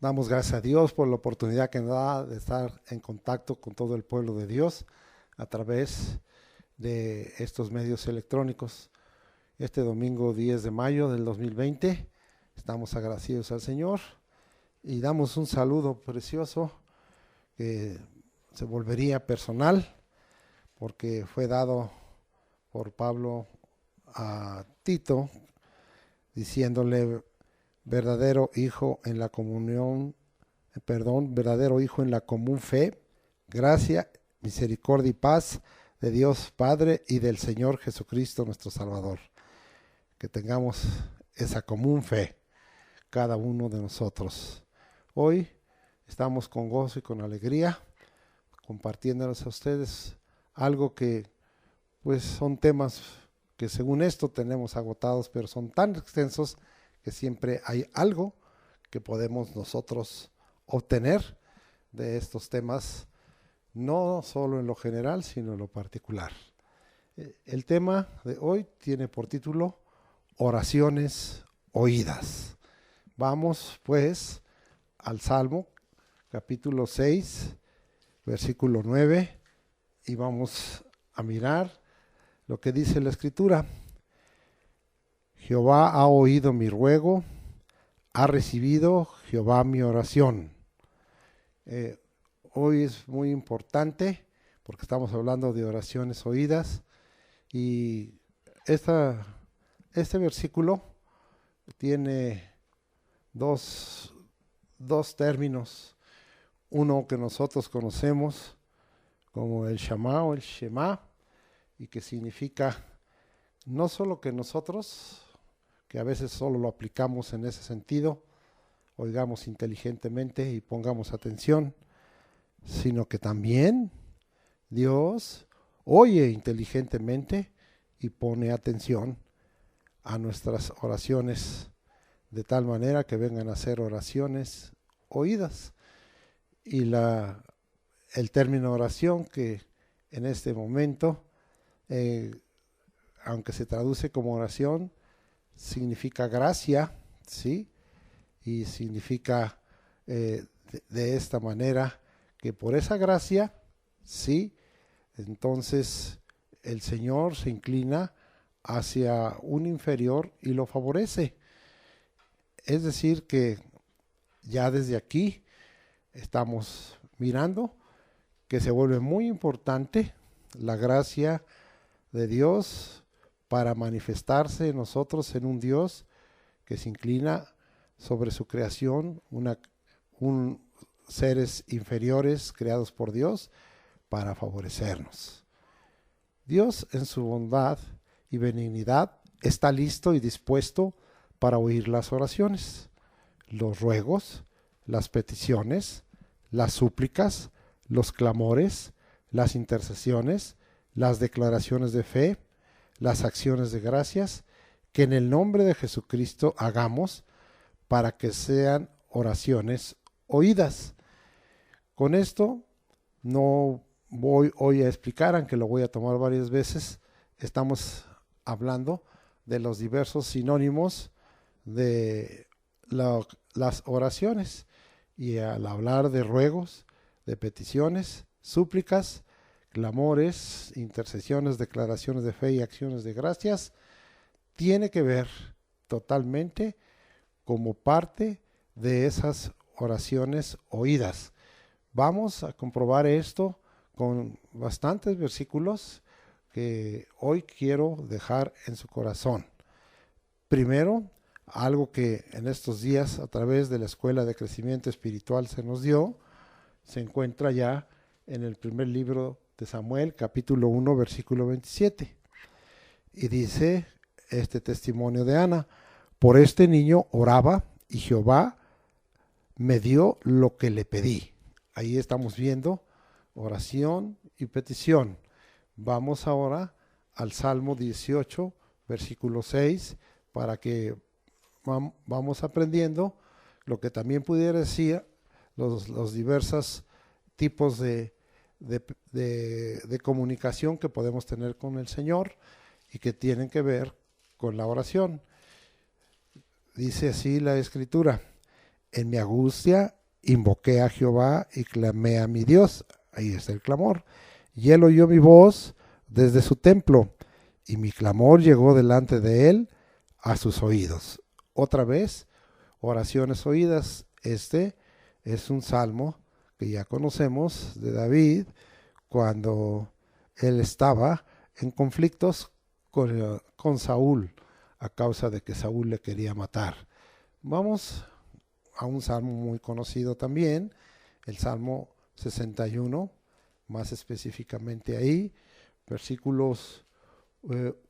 Damos gracias a Dios por la oportunidad que nos da de estar en contacto con todo el pueblo de Dios a través de estos medios electrónicos. Este domingo 10 de mayo del 2020 estamos agradecidos al Señor y damos un saludo precioso que se volvería personal porque fue dado por Pablo a Tito diciéndole verdadero hijo en la comunión, verdadero hijo en la común fe, gracia, misericordia y paz de Dios Padre y del Señor Jesucristo nuestro Salvador. Que tengamos esa común fe, cada uno de nosotros. Hoy estamos con gozo y con alegría, compartiéndoles a ustedes algo que pues son temas que según esto tenemos agotados, pero son tan extensos que siempre hay algo que podemos nosotros obtener de estos temas, no solo en lo general, sino en lo particular. El tema de hoy tiene por título Oraciones oídas. Vamos pues al Salmo, capítulo 6, versículo 9, y vamos a mirar lo que dice la Escritura. Jehová ha oído mi ruego, ha recibido Jehová mi oración. Hoy es muy importante porque estamos hablando de oraciones oídas y este versículo tiene dos términos. Uno que nosotros conocemos como el Shama o el Shema y que significa no solo que nosotros, que a veces solo lo aplicamos en ese sentido, oigamos inteligentemente y pongamos atención, sino que también Dios oye inteligentemente y pone atención a nuestras oraciones, de tal manera que vengan a ser oraciones oídas. Y el término oración que en este momento, aunque se traduce como oración, significa gracia, ¿sí? Y significa de esta manera que por esa gracia, ¿sí? Entonces el Señor se inclina hacia un inferior y lo favorece. Es decir que ya desde aquí estamos mirando que se vuelve muy importante la gracia de Dios para manifestarse en nosotros en un Dios que se inclina sobre su creación, seres inferiores creados por Dios para favorecernos. Dios en su bondad y benignidad está listo y dispuesto para oír las oraciones, los ruegos, las peticiones, las súplicas, los clamores, las intercesiones, las declaraciones de fe, las acciones de gracias que en el nombre de Jesucristo hagamos para que sean oraciones oídas. Con esto no voy hoy a explicar, aunque lo voy a tomar varias veces. Estamos hablando de los diversos sinónimos de las oraciones, y al hablar de ruegos, de peticiones, súplicas, clamores, intercesiones, declaraciones de fe y acciones de gracias, tiene que ver totalmente como parte de esas oraciones oídas. Vamos a comprobar esto con bastantes versículos que hoy quiero dejar en su corazón. Primero, algo que en estos días a través de la Escuela de Crecimiento Espiritual se nos dio, se encuentra ya en el primer libro de Samuel, capítulo 1, versículo 27. Y dice este testimonio de Ana: por este niño oraba y Jehová me dio lo que le pedí. Ahí estamos viendo oración y petición. Vamos ahora al Salmo 18, versículo 6, para que vamos aprendiendo lo que también pudiera decir los diversos tipos de comunicación que podemos tener con el Señor y que tienen que ver con la oración. Dice así la Escritura: En mi angustia invoqué a Jehová y clamé a mi Dios. Ahí está el clamor. Y él oyó mi voz desde su templo, y mi clamor llegó delante de él a sus oídos. Otra vez, oraciones oídas. Este es un salmo que ya conocemos de David cuando él estaba en conflictos con Saúl a causa de que Saúl le quería matar. Vamos a un salmo muy conocido también, el Salmo 61, más específicamente ahí, versículos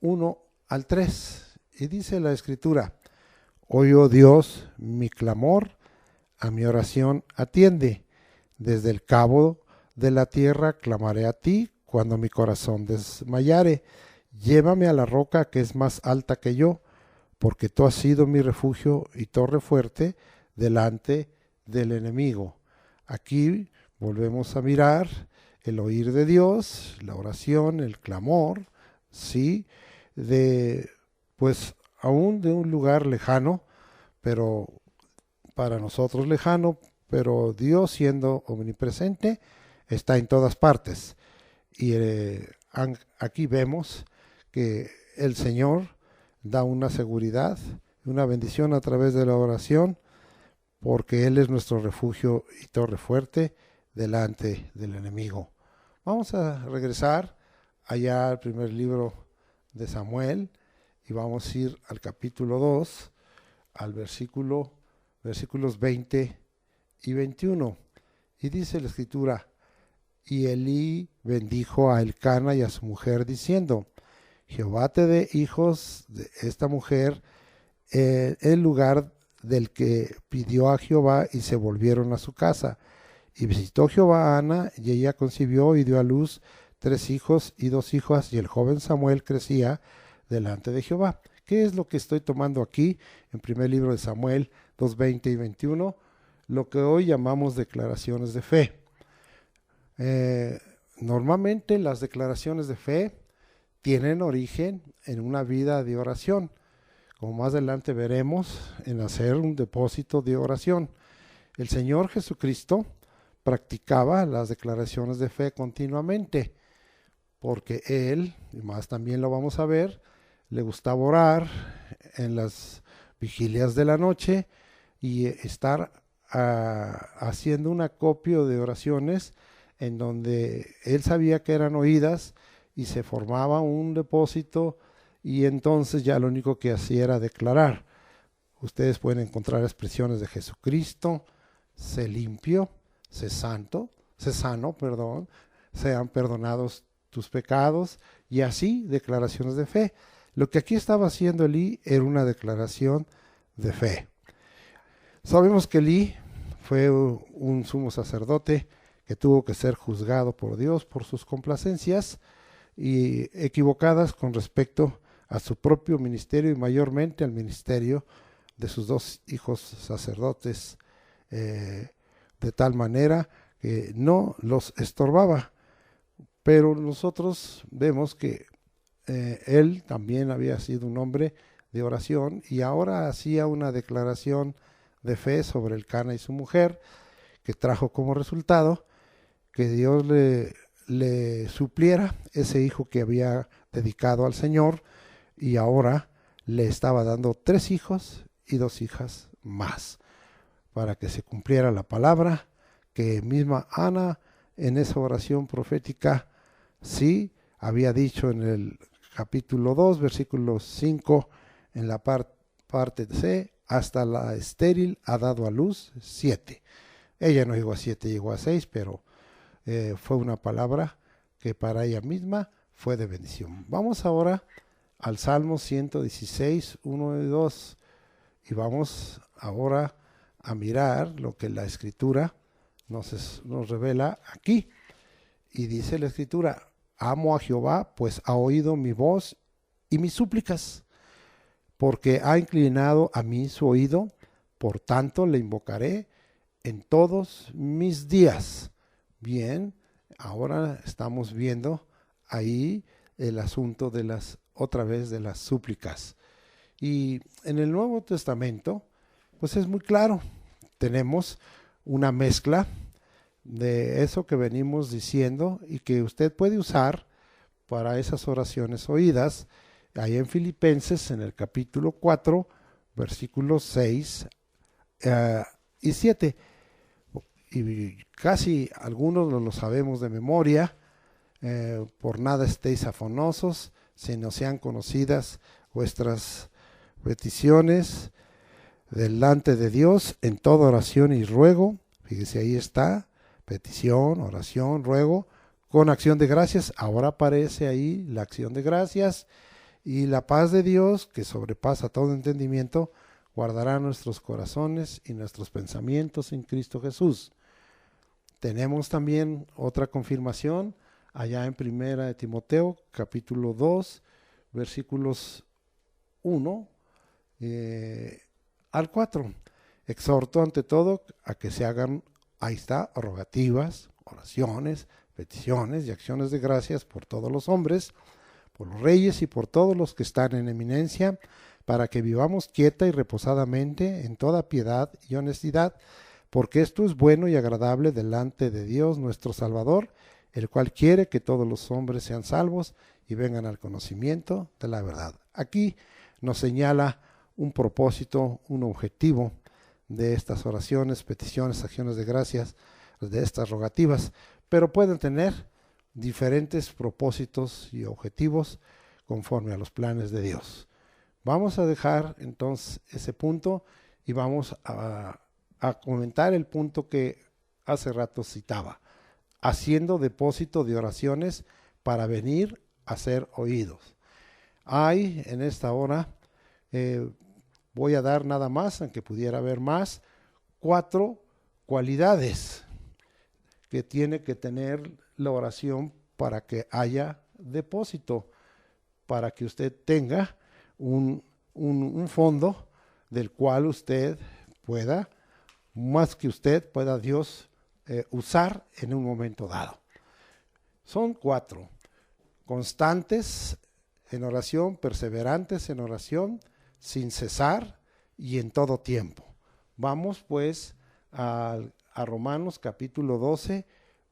1 al 3. Y dice la escritura: Oye, Dios, mi clamor, a mi oración atiende. Desde el cabo de la tierra clamaré a ti cuando mi corazón desmayare. Llévame a la roca que es más alta que yo, porque tú has sido mi refugio y torre fuerte delante del enemigo. Aquí volvemos a mirar el oír de Dios, la oración, el clamor, sí, de pues aún de un lugar lejano, pero para nosotros lejano, pero Dios siendo omnipresente está en todas partes. Y aquí vemos que el Señor da una seguridad, una bendición a través de la oración, porque Él es nuestro refugio y torre fuerte delante del enemigo. Vamos a regresar allá al primer libro de Samuel y vamos a ir al capítulo 2, al versículos 20 y 21. Y dice la escritura: Y Elí bendijo a Elcana y a su mujer diciendo: Jehová te dé hijos de esta mujer en lugar del que pidió a Jehová, y se volvieron a su casa. Y visitó Jehová a Ana, y ella concibió y dio a luz 3 hijos y 2 hijas, y el joven Samuel crecía delante de Jehová. ¿Qué es lo que estoy tomando aquí en primer libro de Samuel 2:20 y 21? Lo que hoy llamamos declaraciones de fe. Normalmente las declaraciones de fe tienen origen en una vida de oración, como más adelante veremos, en hacer un depósito de oración. El Señor Jesucristo practicaba las declaraciones de fe continuamente, porque Él, y más también lo vamos a ver, le gustaba orar en las vigilias de la noche y estar haciendo un acopio de oraciones en donde Él sabía que eran oídas y se formaba un depósito, y entonces ya lo único que hacía era declarar. Ustedes pueden encontrar expresiones de Jesucristo: sé limpio, sé santo, sé sano, perdón, sean perdonados tus pecados, y así declaraciones de fe. Lo que aquí estaba haciendo Elí era una declaración de fe. Sabemos que Elí fue un sumo sacerdote que tuvo que ser juzgado por Dios por sus complacencias y equivocadas con respecto a su propio ministerio y mayormente al ministerio de sus 2 hijos sacerdotes, de tal manera que no los estorbaba. Pero nosotros vemos que él también había sido un hombre de oración y ahora hacía una declaración de fe sobre Elcana y su mujer, que trajo como resultado que Dios le supliera ese hijo que había dedicado al Señor, y ahora le estaba dando 3 hijos y 2 hijas más, para que se cumpliera la palabra que misma Ana en esa oración profética sí había dicho en el capítulo 2, versículo 5, en la parte C: hasta la estéril ha dado a luz 7. Ella no llegó a 7, llegó a 6, pero fue una palabra que para ella misma fue de bendición. Vamos ahora al Salmo 116, 1 y 2, y vamos ahora a mirar lo que la Escritura nos revela aquí. Y dice la Escritura: amo a Jehová, pues ha oído mi voz y mis súplicas, porque ha inclinado a mí su oído, por tanto le invocaré en todos mis días. Bien, ahora estamos viendo ahí el asunto de otra vez de las súplicas. Y en el Nuevo Testamento, pues es muy claro. tenemos una mezcla de eso que venimos diciendo y que usted puede usar para esas oraciones oídas. Ahí en Filipenses, en el capítulo 4, versículos 6 y 7. Y casi algunos lo sabemos de memoria. Por nada estéis afanosos, sino sean conocidas vuestras peticiones delante de Dios en toda oración y ruego. Fíjese, ahí está, petición, oración, ruego, con acción de gracias. Ahora aparece ahí la acción de gracias, y la paz de Dios, que sobrepasa todo entendimiento, guardará nuestros corazones y nuestros pensamientos en Cristo Jesús. Tenemos también otra confirmación allá en Primera de Timoteo, capítulo 2, versículos 1 al 4. Exhorto ante todo a que se hagan, ahí está, rogativas, oraciones, peticiones y acciones de gracias por todos los hombres, por los reyes y por todos los que están en eminencia, para que vivamos quieta y reposadamente en toda piedad y honestidad, porque esto es bueno y agradable delante de Dios nuestro Salvador, el cual quiere que todos los hombres sean salvos y vengan al conocimiento de la verdad. Aquí nos señala un propósito, un objetivo de estas oraciones, peticiones, acciones de gracias, de estas rogativas, pero pueden tener diferentes propósitos y objetivos conforme a los planes de Dios. Vamos a dejar entonces ese punto y vamos a comentar el punto que hace rato citaba, haciendo depósito de oraciones para venir a ser oídos. Hay en esta hora, voy a dar nada más, aunque pudiera haber más, 4 cualidades que tiene que tener la oración para que haya depósito, para que usted tenga un fondo del cual usted pueda, más que usted pueda Dios usar en un momento dado. Son 4: constantes en oración, perseverantes en oración, sin cesar y en todo tiempo. Vamos pues a Romanos capítulo 12,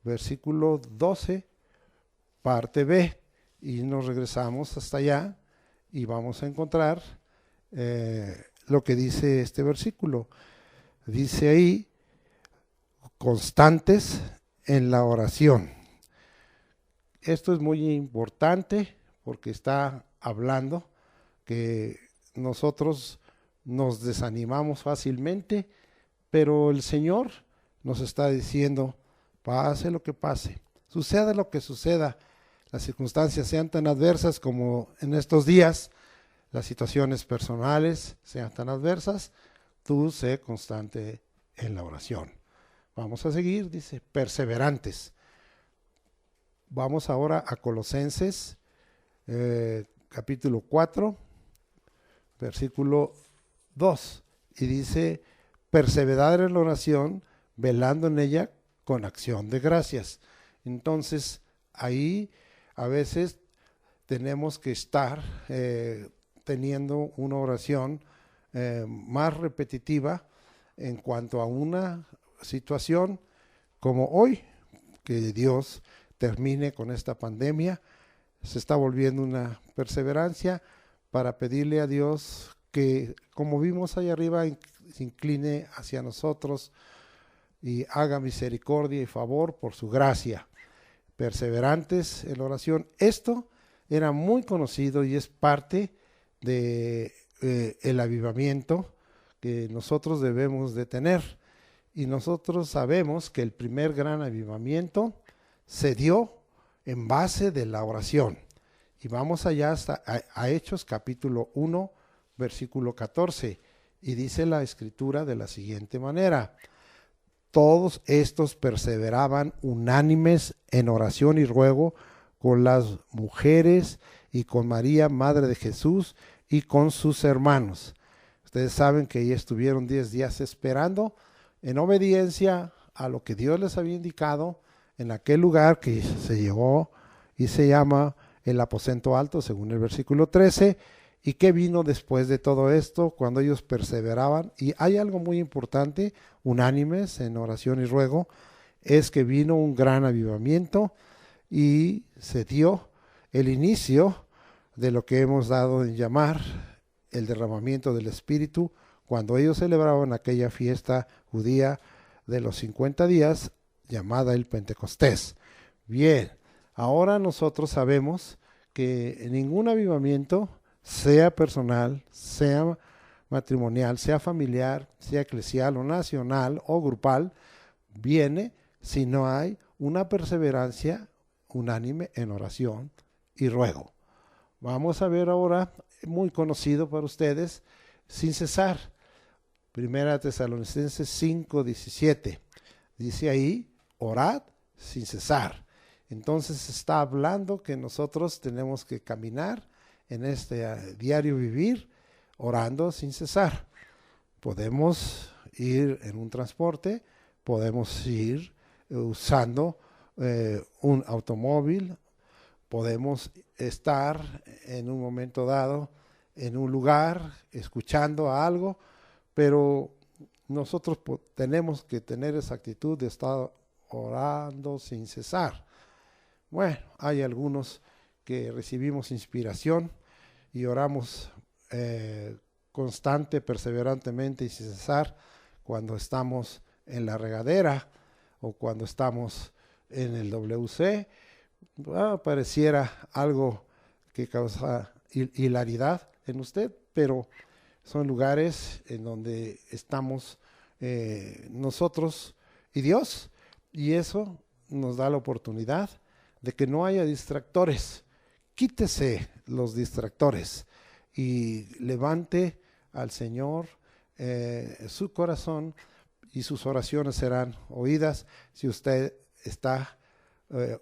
versículo 12, parte B, y nos regresamos hasta allá y vamos a encontrar lo que dice este versículo. Dice ahí, constantes en la oración. Esto es muy importante porque está hablando que nosotros nos desanimamos fácilmente, pero el Señor nos está diciendo, pase lo que pase, suceda lo que suceda, las circunstancias sean tan adversas como en estos días, las situaciones personales sean tan adversas, tú sé constante en la oración. Vamos a seguir, dice, perseverantes. Vamos ahora a Colosenses, capítulo 4, versículo 2, y dice, perseverar en la oración, velando en ella con acción de gracias. Entonces, ahí a veces tenemos que estar teniendo una oración más repetitiva en cuanto a una situación como hoy, que Dios termine con esta pandemia. Se está volviendo una perseverancia para pedirle a Dios que, como vimos ahí arriba, se incline hacia nosotros y haga misericordia y favor por su gracia. Perseverantes en la oración. Esto era muy conocido y es parte de el avivamiento que nosotros debemos de tener. Y nosotros sabemos que el primer gran avivamiento se dio en base de la oración. Y vamos allá hasta a Hechos capítulo 1, versículo 14. Y dice la escritura de la siguiente manera: todos estos perseveraban unánimes en oración y ruego con las mujeres y con María, madre de Jesús, y con sus hermanos. Ustedes saben que ya estuvieron 10 días esperando en obediencia a lo que Dios les había indicado en aquel lugar que se llegó y se llama el aposento alto, según el versículo 13, ¿Y qué vino después de todo esto? Cuando ellos perseveraban, y hay algo muy importante, unánimes en oración y ruego, es que vino un gran avivamiento y se dio el inicio de lo que hemos dado en llamar el derramamiento del Espíritu, cuando ellos celebraban aquella fiesta judía de los 50 días, llamada el Pentecostés. Bien, ahora nosotros sabemos que ningún avivamiento, sea personal, sea matrimonial, sea familiar, sea eclesial o nacional o grupal, viene si no hay una perseverancia unánime en oración y ruego. Vamos a ver ahora, muy conocido para ustedes, sin cesar. Primera Tesalonicenses 5:17. Dice ahí, orad sin cesar. Entonces está hablando que nosotros tenemos que caminar en este diario vivir orando sin cesar. Podemos ir en un transporte, podemos ir usando un automóvil, podemos estar en un momento dado en un lugar escuchando algo, pero nosotros tenemos que tener esa actitud de estar orando sin cesar. Bueno, hay algunos que recibimos inspiración y oramos constante, perseverantemente y sin cesar cuando estamos en la regadera o cuando estamos en el WC. Pareciera algo que causa hilaridad en usted, pero son lugares en donde estamos nosotros y Dios, y eso nos da la oportunidad de que no haya distractores. Quítese los distractores y levante al Señor su corazón, y sus oraciones serán oídas si usted está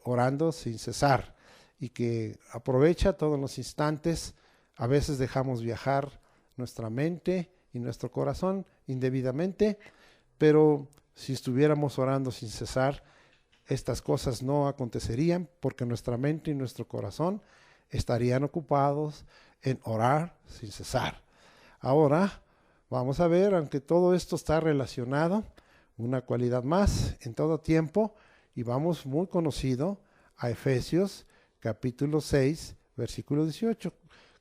orando sin cesar, y que aprovecha todos los instantes. A veces dejamos viajar nuestra mente y nuestro corazón indebidamente, pero si estuviéramos orando sin cesar, estas cosas no acontecerían, porque nuestra mente y nuestro corazón estarían ocupados en orar sin cesar. Ahora vamos a ver, aunque todo esto está relacionado, una cualidad más en todo tiempo, y vamos muy conocido a Efesios capítulo 6, versículo 18,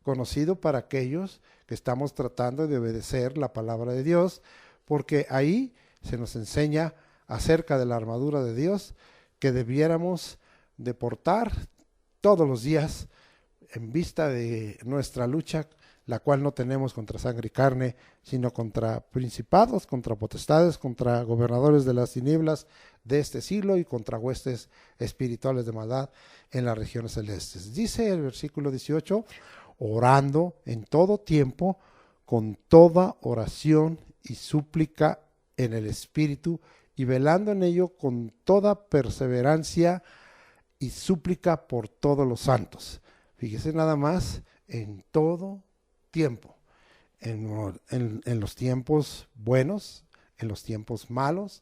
conocido para aquellos que estamos tratando de obedecer la palabra de Dios, porque ahí se nos enseña acerca de la armadura de Dios que debiéramos de portar todos los días en vista de nuestra lucha, la cual no tenemos contra sangre y carne, sino contra principados, contra potestades, contra gobernadores de las tinieblas de este siglo y contra huestes espirituales de maldad en las regiones celestes. Dice el versículo 18, orando en todo tiempo, con toda oración y súplica en el Espíritu, y velando en ello con toda perseverancia y súplica por todos los santos. Fíjese nada más, en todo tiempo, en los tiempos buenos, en los tiempos malos,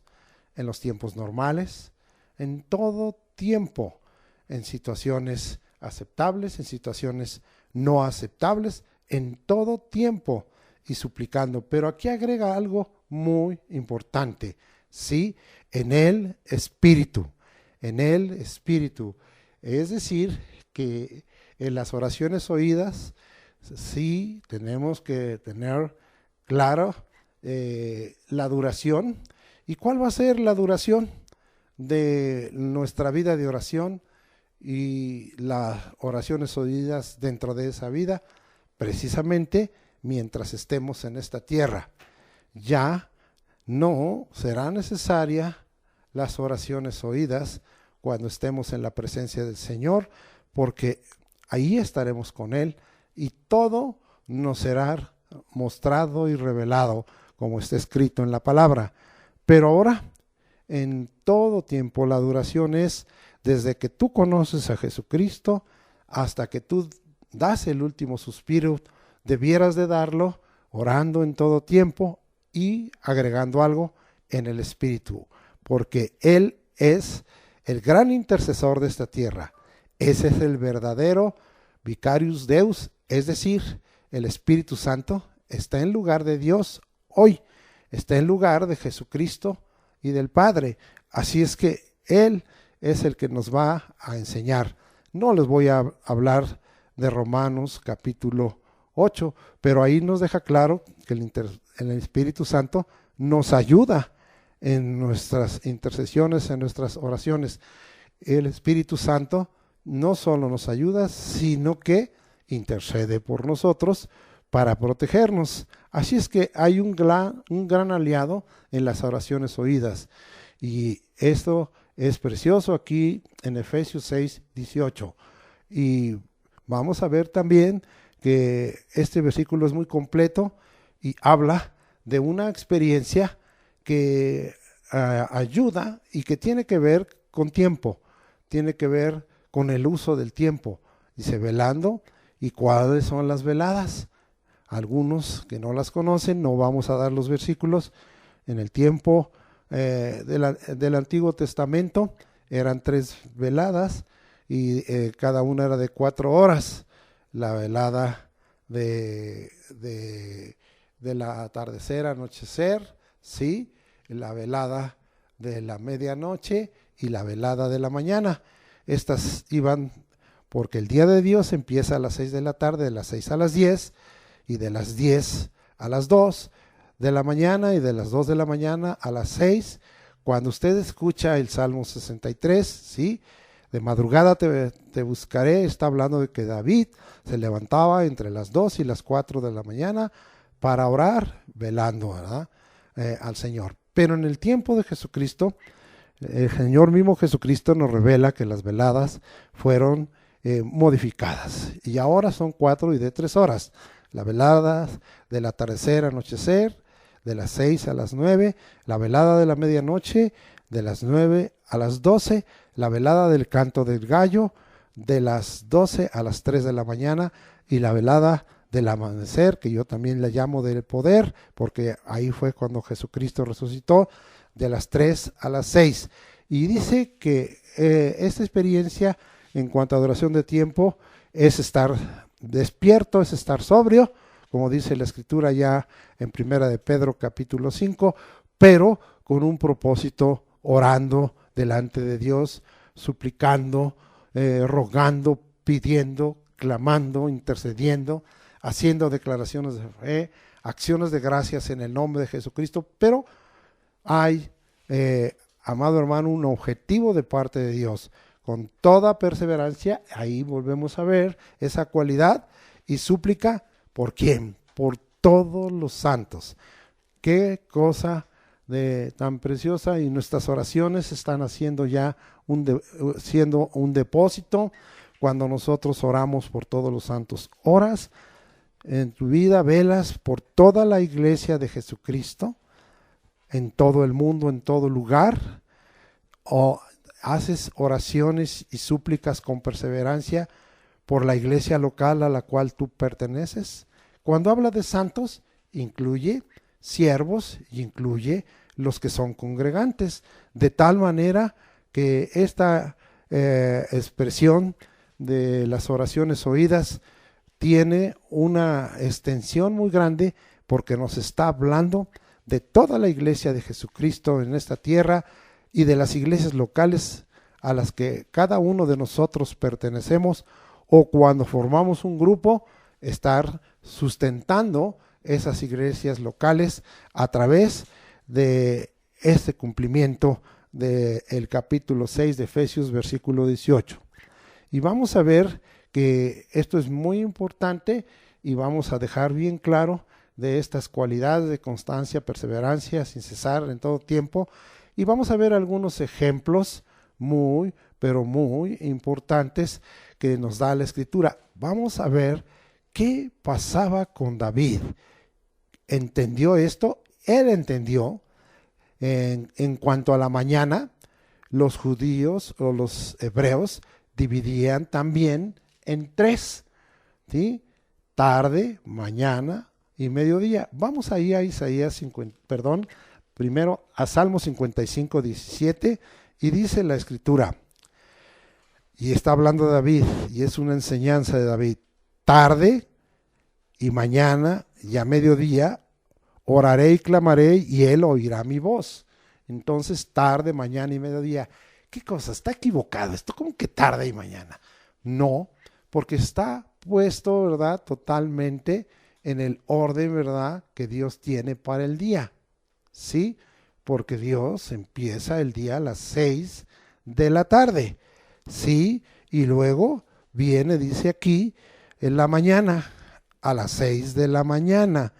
en los tiempos normales, en todo tiempo, en situaciones aceptables, en situaciones no aceptables, en todo tiempo y suplicando. Pero aquí agrega algo muy importante, ¿sí? En el Espíritu, es decir, que en las oraciones oídas, sí tenemos que tener claro la duración. ¿Y cuál va a ser la duración de nuestra vida de oración y las oraciones oídas dentro de esa vida? Precisamente mientras estemos en esta tierra. Ya no será necesaria las oraciones oídas cuando estemos en la presencia del Señor, porque ahí estaremos con Él y todo nos será mostrado y revelado como está escrito en la palabra. Pero ahora, en todo tiempo, la duración es desde que tú conoces a Jesucristo hasta que tú das el último suspiro. Debieras de darlo orando en todo tiempo y agregando algo en el Espíritu, porque Él es el gran intercesor de esta tierra. Ese es el verdadero Vicarius Deus, es decir, el Espíritu Santo, está en lugar de Dios hoy, está en lugar de Jesucristo y del Padre. Así es que Él es el que nos va a enseñar. No les voy a hablar de Romanos capítulo 8, pero ahí nos deja claro que el Espíritu Santo nos ayuda en nuestras intercesiones, en nuestras oraciones. El Espíritu Santo no solo nos ayuda, sino que intercede por nosotros para protegernos. Así es que hay un gran aliado en las oraciones oídas. Y esto es precioso aquí en Efesios 6:18. Y vamos a ver también que este versículo es muy completo y habla de una experiencia que ayuda y que tiene que ver con tiempo, tiene que ver con el uso del tiempo. Dice velando, ¿y cuáles son las veladas? Algunos que no las conocen, no vamos a dar los versículos. En el tiempo del Antiguo Testamento eran 3 veladas y cada una era de 4 horas. La velada de la atardecer, anochecer, ¿sí? La velada de la medianoche y la velada de la mañana. Estas iban porque el día de Dios empieza a las 6 de la tarde, de las 6 a las 10 y de las 10 a las 2 de la mañana y de las 2 de la mañana a las 6. Cuando usted escucha el Salmo 63, ¿sí? De madrugada te buscaré, está hablando de que David se levantaba entre las 2 y las 4 de la mañana para orar, velando, ¿verdad? Al Señor. Pero en el tiempo de Jesucristo, el Señor mismo Jesucristo nos revela que las veladas fueron modificadas y ahora son 4 y de 3 horas. La velada del atardecer, anochecer, de las 6 a las 9, la velada de la medianoche, de las 9 a las 12, la velada del canto del gallo, de las 12 a las 3 de la mañana, y la velada del amanecer, que yo también la llamo del poder, porque ahí fue cuando Jesucristo resucitó, de las 3 a las 6. Y dice que esta experiencia en cuanto a duración de tiempo es estar despierto, es estar sobrio, como dice la escritura ya en Primera de Pedro capítulo 5, pero con un propósito, orando delante de Dios, suplicando, rogando, pidiendo, clamando, intercediendo, haciendo declaraciones de fe, acciones de gracias en el nombre de Jesucristo, pero hay, amado hermano, un objetivo de parte de Dios, con toda perseverancia. Ahí volvemos a ver esa cualidad y súplica. ¿Por quién? Por todos los santos. Qué cosa tan preciosa, y nuestras oraciones están haciendo ya siendo un depósito cuando nosotros oramos por todos los santos. Oras en tu vida, velas por toda la iglesia de Jesucristo, en todo el mundo, en todo lugar, o haces oraciones y súplicas con perseverancia por la iglesia local a la cual tú perteneces. Cuando habla de santos, incluye siervos y incluye los que son congregantes, de tal manera que esta expresión de las oraciones oídas tiene una extensión muy grande, porque nos está hablando de toda la iglesia de Jesucristo en esta tierra y de las iglesias locales a las que cada uno de nosotros pertenecemos, o cuando formamos un grupo, estar sustentando esas iglesias locales a través de este cumplimiento del capítulo 6 de Efesios, versículo 18. Y vamos a ver que esto es muy importante, y vamos a dejar bien claro de estas cualidades de constancia, perseverancia, sin cesar en todo tiempo. Y vamos a ver algunos ejemplos muy, pero muy importantes que nos da la Escritura. Vamos a ver qué pasaba con David. ¿Entendió esto? Él entendió. En cuanto a la mañana, los judíos o los hebreos dividían también en 3, ¿sí? Tarde, mañana y mediodía. Vamos ahí a primero a Salmo 55, 17, y dice la Escritura, y está hablando de David, y es una enseñanza de David: tarde y mañana, ya a mediodía, oraré y clamaré y él oirá mi voz. Entonces, tarde, mañana y mediodía. ¿Qué cosa? Está equivocado. Esto como que tarde y mañana. No, porque está puesto, ¿verdad? Totalmente en el orden, ¿verdad? Que Dios tiene para el día. ¿Sí? Porque Dios empieza el día a las 6 de la tarde. ¿Sí? Y luego viene, dice aquí, en la mañana, a las 6 de la mañana.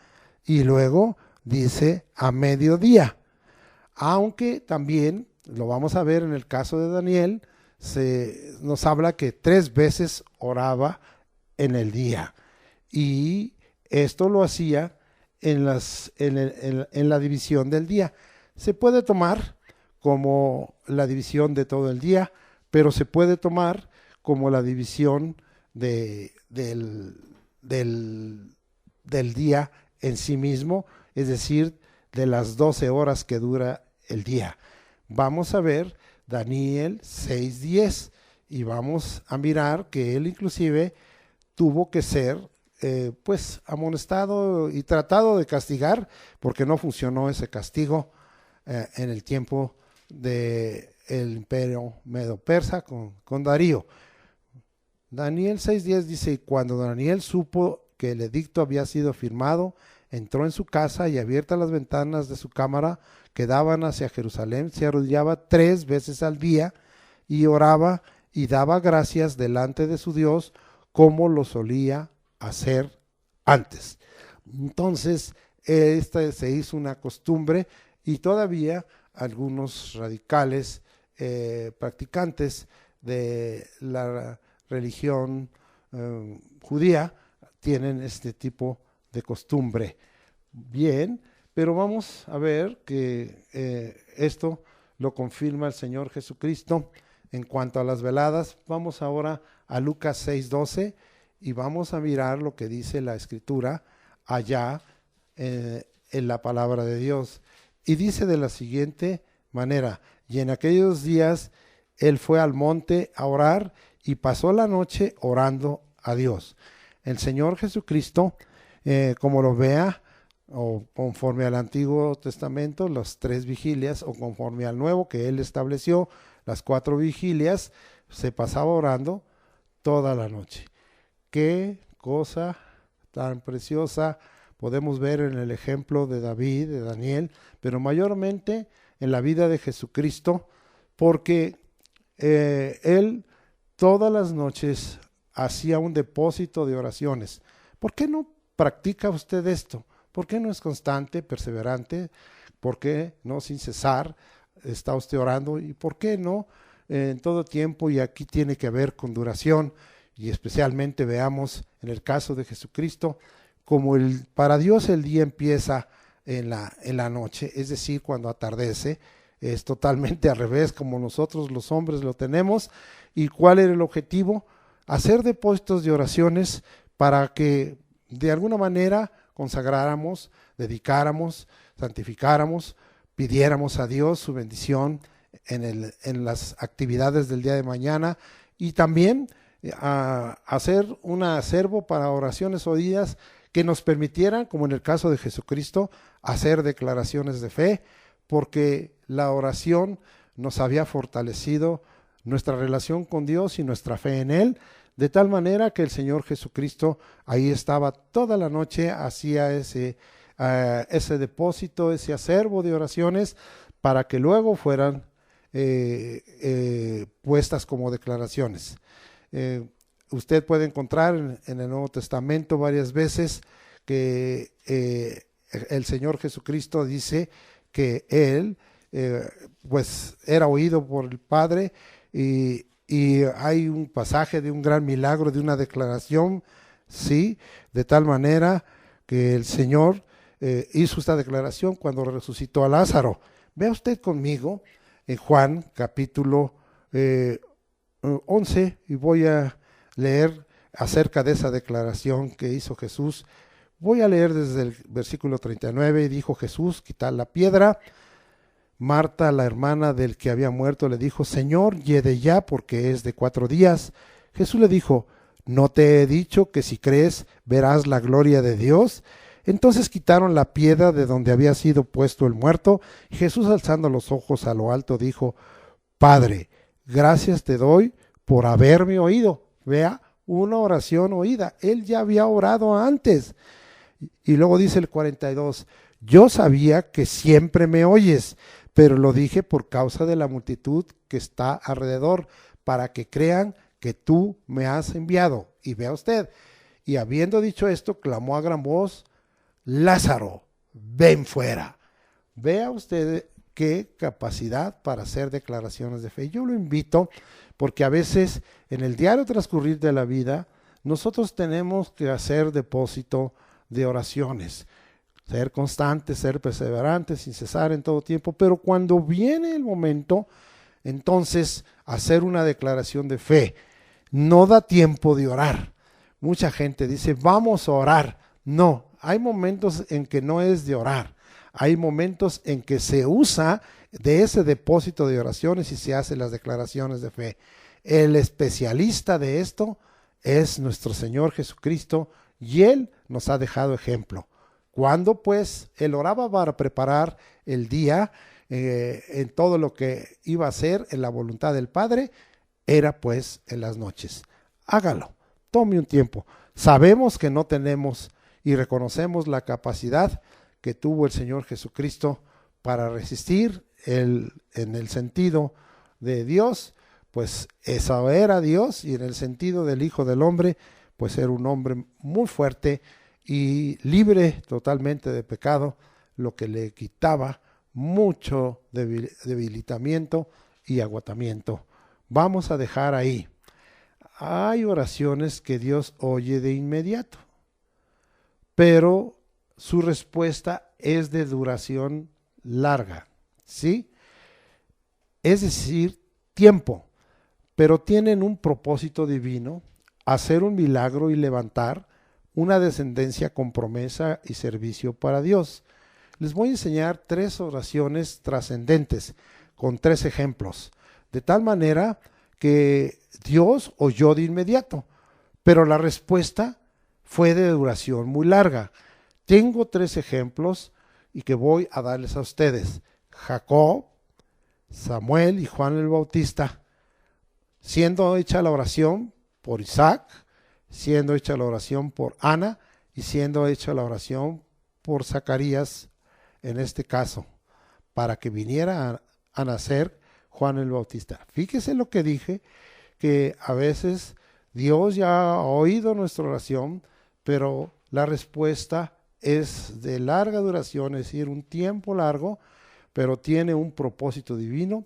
Y luego dice a mediodía. Aunque también, lo vamos a ver en el caso de Daniel, nos habla que 3 veces oraba en el día. Y esto lo hacía en la división del día. Se puede tomar como la división de todo el día, pero se puede tomar como la división del día en sí mismo, es decir, de las 12 horas que dura el día. Vamos a ver Daniel 6:10 y vamos a mirar que él inclusive tuvo que ser pues amonestado y tratado de castigar porque no funcionó ese castigo en el tiempo del imperio medo-persa con Darío. Daniel 6:10 dice, y cuando Daniel supo que el edicto había sido firmado, entró en su casa y abiertas las ventanas de su cámara que daban hacia Jerusalén, se arrodillaba 3 veces al día y oraba y daba gracias delante de su Dios como lo solía hacer antes. Entonces, esta se hizo una costumbre y todavía algunos radicales practicantes de la religión judía tienen este tipo de costumbre. Bien, pero vamos a ver que esto lo confirma el Señor Jesucristo en cuanto a las veladas. Vamos ahora a Lucas 6:12 y vamos a mirar lo que dice la Escritura allá en la palabra de Dios. Y dice de la siguiente manera, y en aquellos días él fue al monte a orar y pasó la noche orando a Dios. El Señor Jesucristo, como lo vea, o conforme al Antiguo Testamento, las 3 vigilias, o conforme al Nuevo que él estableció, las 4 vigilias, se pasaba orando toda la noche. Qué cosa tan preciosa podemos ver en el ejemplo de David, de Daniel, pero mayormente en la vida de Jesucristo, porque él todas las noches hacía un depósito de oraciones. ¿Por qué no practica usted esto? ¿Por qué no es constante, perseverante? ¿Por qué no sin cesar está usted orando? ¿Y por qué no en todo tiempo? Y aquí tiene que ver con duración, y especialmente veamos en el caso de Jesucristo, como para Dios el día empieza en la noche, es decir, cuando atardece, es totalmente al revés como nosotros los hombres lo tenemos. ¿Y cuál era el objetivo? Hacer depósitos de oraciones para que de alguna manera consagráramos, dedicáramos, santificáramos, pidiéramos a Dios su bendición en las actividades del día de mañana, y también a hacer un acervo para oraciones oídas que nos permitieran, como en el caso de Jesucristo, hacer declaraciones de fe, porque la oración nos había fortalecido nuestra relación con Dios y nuestra fe en Él, de tal manera que el Señor Jesucristo ahí estaba toda la noche, hacía ese depósito, ese acervo de oraciones, para que luego fueran puestas como declaraciones. Usted puede encontrar en el Nuevo Testamento varias veces que el Señor Jesucristo dice que Él pues era oído por el Padre, y hay un pasaje de un gran milagro, de una declaración, sí, de tal manera que el Señor hizo esta declaración cuando resucitó a Lázaro. Vea usted conmigo en Juan capítulo 11, y voy a leer acerca de esa declaración que hizo Jesús. Voy a leer desde el versículo 39, y dijo Jesús, quitad la piedra. Marta, la hermana del que había muerto, le dijo, Señor, hiede ya, porque es de 4 días. Jesús le dijo, ¿No te he dicho que si crees verás la gloria de Dios? Entonces quitaron la piedra de donde había sido puesto el muerto, y Jesús, alzando los ojos a lo alto, dijo: Padre, gracias te doy por haberme oído. Vea, una oración oída. Él ya había orado antes. Y luego dice el 42, yo sabía que siempre me oyes, pero lo dije por causa de la multitud que está alrededor, para que crean que tú me has enviado. Y vea usted, y habiendo dicho esto, clamó a gran voz: Lázaro, ven fuera. Vea usted qué capacidad para hacer declaraciones de fe. Yo lo invito porque a veces en el diario transcurrir de la vida nosotros tenemos que hacer depósito de oraciones, ser constantes, ser perseverantes, sin cesar en todo tiempo, pero cuando viene el momento, entonces hacer una declaración de fe. No da tiempo de orar. Mucha gente dice, vamos a orar. No, hay momentos en que no es de orar. Hay momentos en que se usa de ese depósito de oraciones y se hacen las declaraciones de fe. El especialista de esto es nuestro Señor Jesucristo, y Él nos ha dejado ejemplo. Cuando pues Él oraba para preparar el día en todo lo que iba a hacer en la voluntad del Padre, era pues en las noches. Hágalo, tome un tiempo. Sabemos que no tenemos y reconocemos la capacidad que tuvo el Señor Jesucristo para resistir en el sentido de Dios, pues eso era Dios, y en el sentido del Hijo del Hombre, pues era un hombre muy fuerte y libre totalmente de pecado, lo que le quitaba mucho debilitamiento y agotamiento. Vamos a dejar ahí. Hay oraciones que Dios oye de inmediato, pero su respuesta es de duración larga, ¿sí? Es decir, tiempo, pero tienen un propósito divino: hacer un milagro y levantar una descendencia con promesa y servicio para Dios. Les voy a enseñar 3 oraciones trascendentes con 3 ejemplos, de tal manera que Dios oyó de inmediato, pero la respuesta fue de duración muy larga. Tengo 3 ejemplos y que voy a darles a ustedes. Jacob, Samuel y Juan el Bautista, siendo hecha la oración por Isaac, siendo hecha la oración por Ana y siendo hecha la oración por Zacarías, en este caso, para que viniera a nacer Juan el Bautista. Fíjese lo que dije, que a veces Dios ya ha oído nuestra oración, pero la respuesta es de larga duración, es decir, un tiempo largo, pero tiene un propósito divino: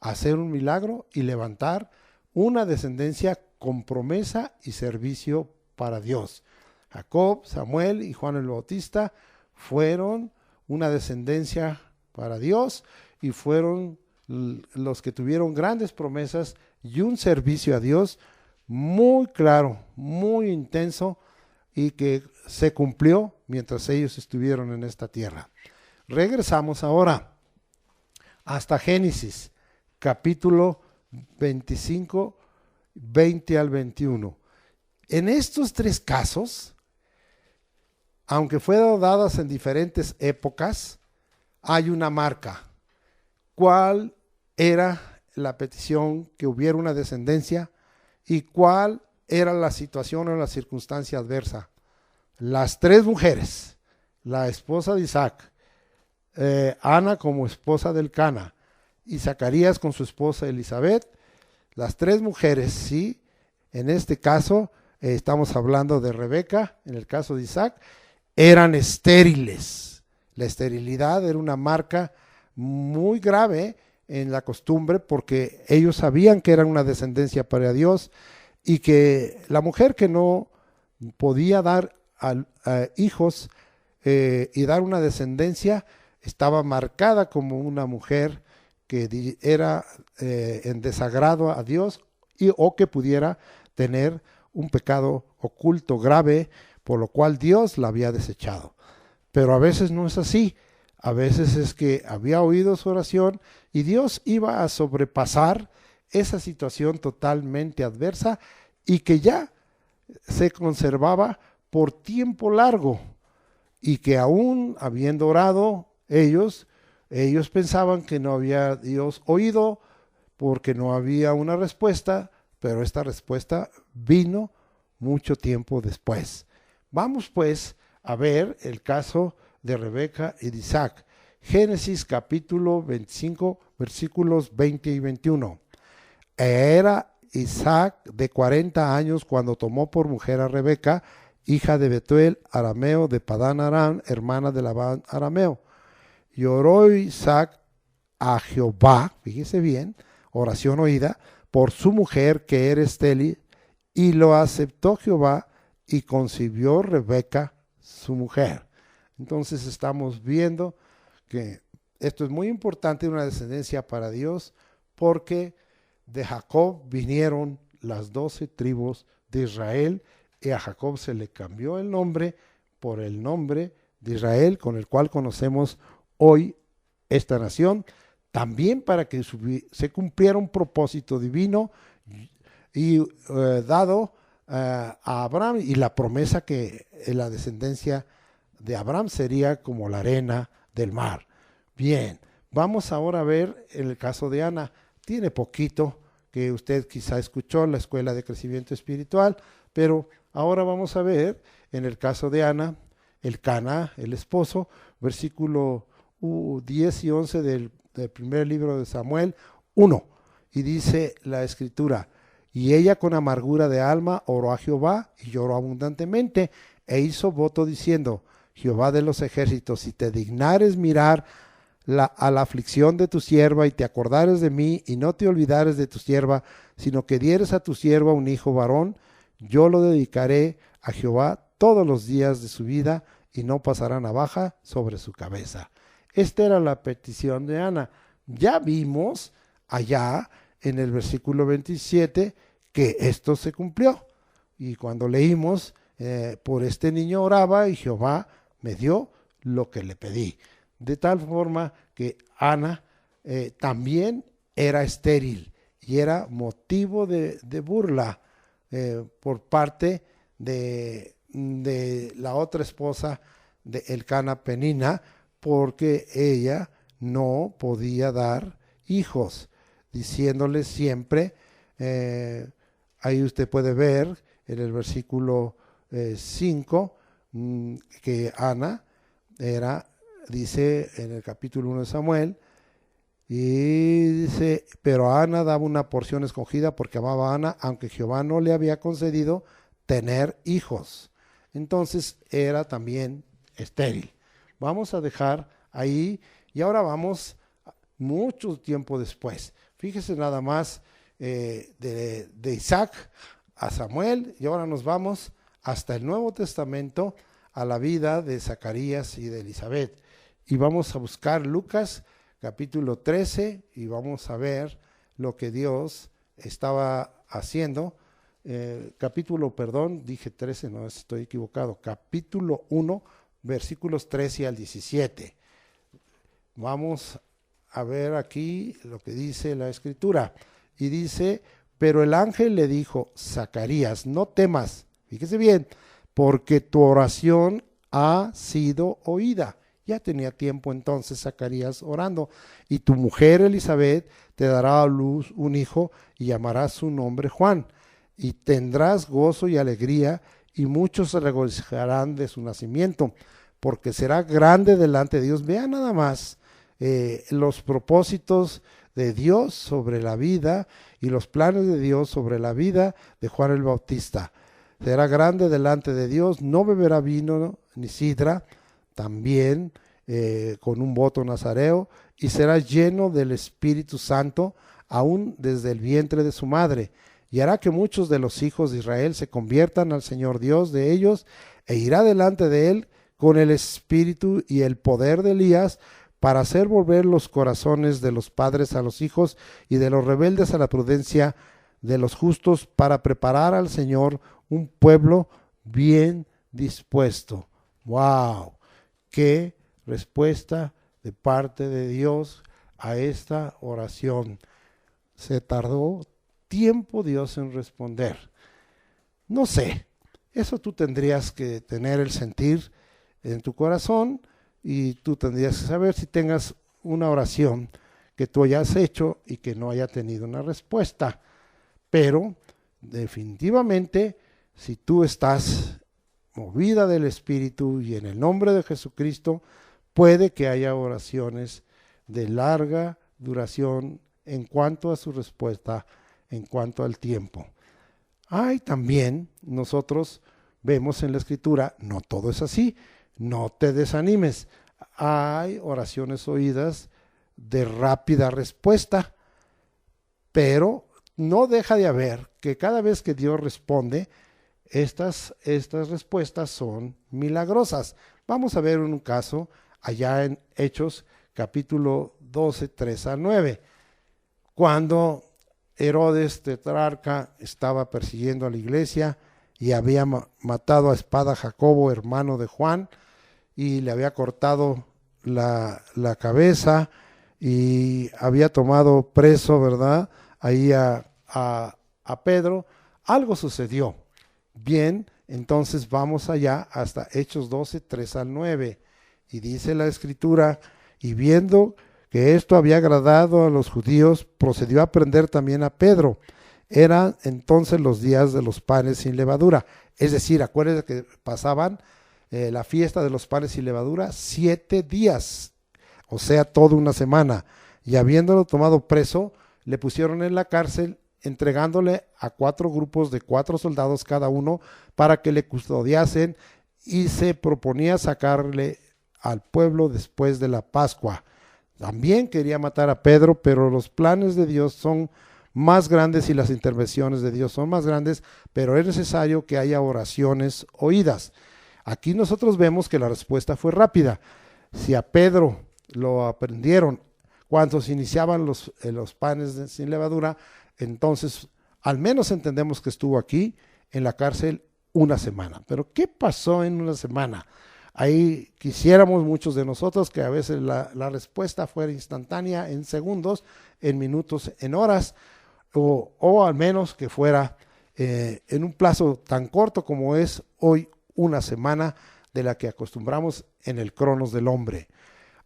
hacer un milagro y levantar una descendencia con promesa y servicio para Dios. Jacob, Samuel y Juan el Bautista fueron una descendencia para Dios y fueron los que tuvieron grandes promesas y un servicio a Dios muy claro, muy intenso, y que se cumplió mientras ellos estuvieron en esta tierra. Regresamos ahora hasta Génesis, capítulo 25, 20 al 21. En estos 3 casos, aunque fueron dadas en diferentes épocas, hay una marca. ¿Cuál era la petición? Que hubiera una descendencia. ¿Y cuál era la situación o la circunstancia adversa? Las 3 mujeres, la esposa de Isaac, Ana como esposa del Cana y Zacarías con su esposa Elizabeth, las 3 mujeres, sí, en este caso estamos hablando de Rebeca, en el caso de Isaac, eran estériles. La esterilidad era una marca muy grave en la costumbre, porque ellos sabían que eran una descendencia para Dios, y que la mujer que no podía dar a hijos y dar una descendencia estaba marcada como una mujer que era en desagrado a Dios o que pudiera tener un pecado oculto grave, por lo cual Dios la había desechado. Pero a veces no es así. A veces es que había oído su oración y Dios iba a sobrepasar esa situación totalmente adversa, y que ya se conservaba por tiempo largo y que aún habiendo orado ellos pensaban que no había Dios oído porque no había una respuesta, pero esta respuesta vino mucho tiempo después. Vamos pues a ver el caso de Rebeca y de Isaac. Génesis capítulo 25, versículos 20 y 21. Era Isaac de 40 años cuando tomó por mujer a Rebeca, hija de Betuel, arameo de Padán Aram, hermana de Labán arameo. Y oró Isaac a Jehová, fíjese bien, oración oída, por su mujer que era estéril, y lo aceptó Jehová y concibió Rebeca, su mujer. Entonces estamos viendo que esto es muy importante, una descendencia para Dios, porque de Jacob vinieron las 12 tribus de Israel, y a Jacob se le cambió el nombre por el nombre de Israel, con el cual conocemos hoy esta nación, también para que se cumpliera un propósito divino y dado a Abraham, y la promesa que la descendencia de Abraham sería como la arena del mar. Bien, vamos ahora a ver el caso de Ana. Tiene poquito que usted quizá escuchó en la escuela de crecimiento espiritual, pero ahora vamos a ver en el caso de Ana, el Cana, el esposo, versículo 10 y 11 del primer libro de Samuel 1, y dice la escritura: y ella con amargura de alma oró a Jehová y lloró abundantemente e hizo voto diciendo: Jehová de los ejércitos, si te dignares mirar a la aflicción de tu sierva y te acordares de mí y no te olvidares de tu sierva, sino que dieres a tu sierva un hijo varón, yo lo dedicaré a Jehová todos los días de su vida y no pasará navaja sobre su cabeza. Esta era la petición de Ana. Ya vimos allá en el versículo 27 que esto se cumplió. Y cuando leímos, por este niño oraba y Jehová me dio lo que le pedí. De tal forma que Ana también era estéril y era motivo de burla por parte de la otra esposa de Elcana, Penina, porque ella no podía dar hijos, diciéndole siempre, ahí usted puede ver en el versículo 5, que Ana era, dice en el capítulo 1 de Samuel, y dice, pero a Ana daba una porción escogida porque amaba a Ana, aunque Jehová no le había concedido tener hijos. Entonces era también estéril. Vamos a dejar ahí y ahora vamos mucho tiempo después. Fíjese nada más de Isaac a Samuel, y ahora nos vamos hasta el Nuevo Testamento a la vida de Zacarías y de Elizabeth. Y vamos a buscar Lucas capítulo 13 y vamos a ver lo que Dios estaba haciendo. Dije 13, no, estoy equivocado. Capítulo 1, versículos 13 al 17. Vamos a ver aquí lo que dice la escritura. Y dice, pero el ángel le dijo: Zacarías, no temas, fíjese bien, porque tu oración ha sido oída. Ya tenía tiempo entonces Zacarías orando. Y tu mujer Elizabeth te dará a luz un hijo y llamarás su nombre Juan. Y tendrás gozo y alegría, y muchos se regocijarán de su nacimiento, porque será grande delante de Dios. Vean nada más los propósitos de Dios sobre la vida y los planes de Dios sobre la vida de Juan el Bautista. Será grande delante de Dios, no beberá vino ni sidra, también con un voto nazareo, y será lleno del Espíritu Santo aún desde el vientre de su madre, y hará que muchos de los hijos de Israel se conviertan al Señor Dios de ellos, e irá delante de él con el espíritu y el poder de Elías, para hacer volver los corazones de los padres a los hijos y de los rebeldes a la prudencia de los justos, para preparar al Señor un pueblo bien dispuesto. ¡Wow! ¡Qué respuesta de parte de Dios a esta oración! Se tardó tiempo Dios en responder. No sé, Eso tú tendrías que tener el sentir en tu corazón y tú tendrías que saber si tengas una oración que tú hayas hecho y que no haya tenido una respuesta. Pero definitivamente, si tú estás movida del Espíritu y en el nombre de Jesucristo, puede que haya oraciones de larga duración en cuanto a su respuesta, en cuanto al tiempo. Hay también, nosotros vemos en la Escritura, no todo es así, no te desanimes. Hay oraciones oídas de rápida respuesta, pero no deja de haber que cada vez que Dios responde, estas respuestas son milagrosas. Vamos a ver un caso allá en Hechos capítulo 12, 3 a 9, cuando Herodes tetrarca estaba persiguiendo a la iglesia y había matado a espada a Jacobo, hermano de Juan, y le había cortado la cabeza y había tomado preso, ¿verdad? Ahí a Pedro. Algo sucedió. Bien, entonces vamos allá hasta Hechos 12, 3 al 9. Y dice la Escritura, y viendo que esto había agradado a los judíos, procedió a prender también a Pedro. Eran entonces los días de los panes sin levadura. Es decir, acuérdense que pasaban la fiesta de los panes sin levadura 7 días, o sea, toda una semana. Y habiéndolo tomado preso, le pusieron en la cárcel, entregándole a 4 grupos de 4 soldados cada uno para que le custodiasen, y se proponía sacarle al pueblo después de la Pascua. También quería matar a Pedro, pero los planes de Dios son más grandes y las intervenciones de Dios son más grandes, pero es necesario que haya oraciones oídas. Aquí nosotros vemos que la respuesta fue rápida. Si a Pedro lo aprendieron cuando se iniciaban los panes sin levadura, entonces al menos entendemos que estuvo aquí en la cárcel una semana. Pero ¿qué pasó en una semana? Ahí quisiéramos muchos de nosotros que a veces la respuesta fuera instantánea, en segundos, en minutos, en horas, o al menos que fuera en un plazo tan corto como es hoy una semana de la que acostumbramos en el cronos del hombre.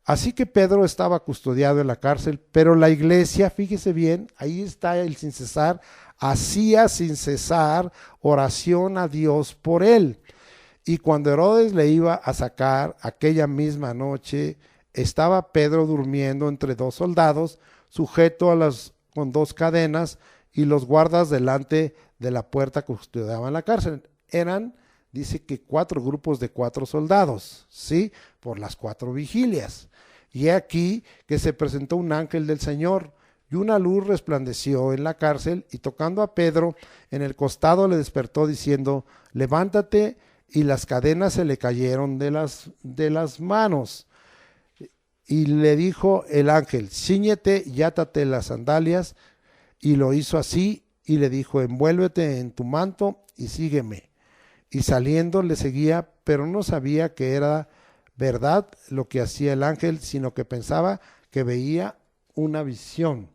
Así que Pedro estaba custodiado en la cárcel, pero la iglesia, fíjese bien, ahí está el sin cesar, hacía sin cesar oración a Dios por él. Y cuando Herodes le iba a sacar aquella misma noche, estaba Pedro durmiendo entre 2 soldados, sujeto con 2 cadenas, y los guardas delante de la puerta custodiaban la cárcel. Eran, dice que 4 grupos de 4 soldados, ¿sí? Por las 4 vigilias. Y he aquí que se presentó un ángel del Señor, y una luz resplandeció en la cárcel, y tocando a Pedro en el costado le despertó diciendo, levántate, y las cadenas se le cayeron de las manos. Y le dijo el ángel, cíñete y átate las sandalias, y lo hizo así, y le dijo, envuélvete en tu manto y sígueme. Y saliendo le seguía, pero no sabía que era verdad lo que hacía el ángel, sino que pensaba que veía una visión.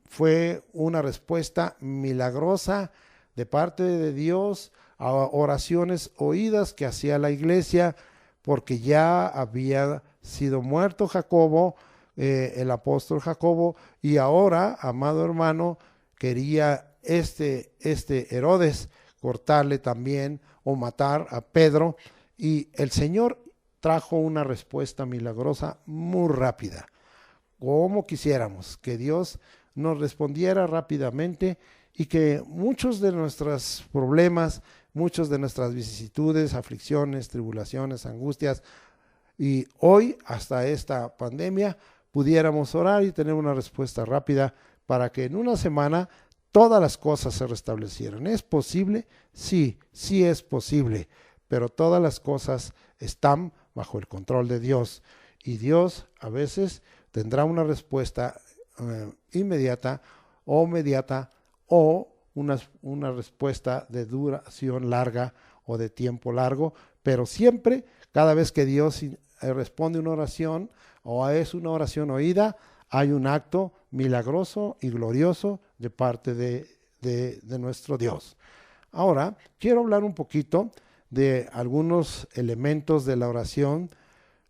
Fue una respuesta milagrosa de parte de Dios a oraciones oídas que hacía la iglesia, porque ya había sido muerto Jacobo, el apóstol Jacobo, y ahora, amado hermano, quería este Herodes cortarle también o matar a Pedro, y el Señor trajo una respuesta milagrosa muy rápida. Como quisiéramos que Dios nos respondiera rápidamente y que muchos de nuestros problemas, muchos de nuestras vicisitudes, aflicciones, tribulaciones, angustias, y hoy hasta esta pandemia pudiéramos orar y tener una respuesta rápida para que en una semana todas las cosas se restablecieran. ¿Es posible? Sí, sí es posible, pero todas las cosas están bajo el control de Dios, y Dios a veces tendrá una respuesta inmediata o mediata, o una respuesta de duración larga o de tiempo largo, pero siempre, cada vez que Dios responde una oración o es una oración oída, hay un acto milagroso y glorioso de parte de nuestro Dios. Ahora, quiero hablar un poquito de algunos elementos de la oración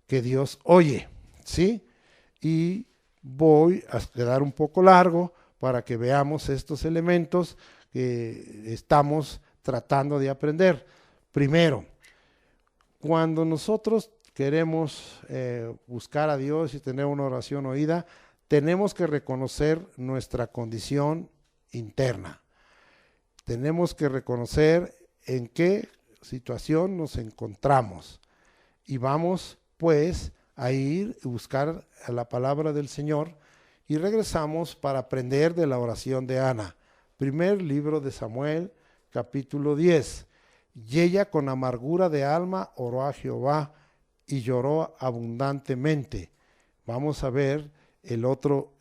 que Dios oye, ¿sí? Y voy a quedar un poco largo para que veamos estos elementos que estamos tratando de aprender. Primero, cuando nosotros queremos buscar a Dios y tener una oración oída, tenemos que reconocer nuestra condición interna. Tenemos que reconocer en qué situación nos encontramos. Y vamos pues a ir y buscar a la palabra del Señor y regresamos para aprender de la oración de Ana. Primer libro de Samuel, capítulo 10. Y ella con amargura de alma oró a Jehová y lloró abundantemente. Vamos a ver el otro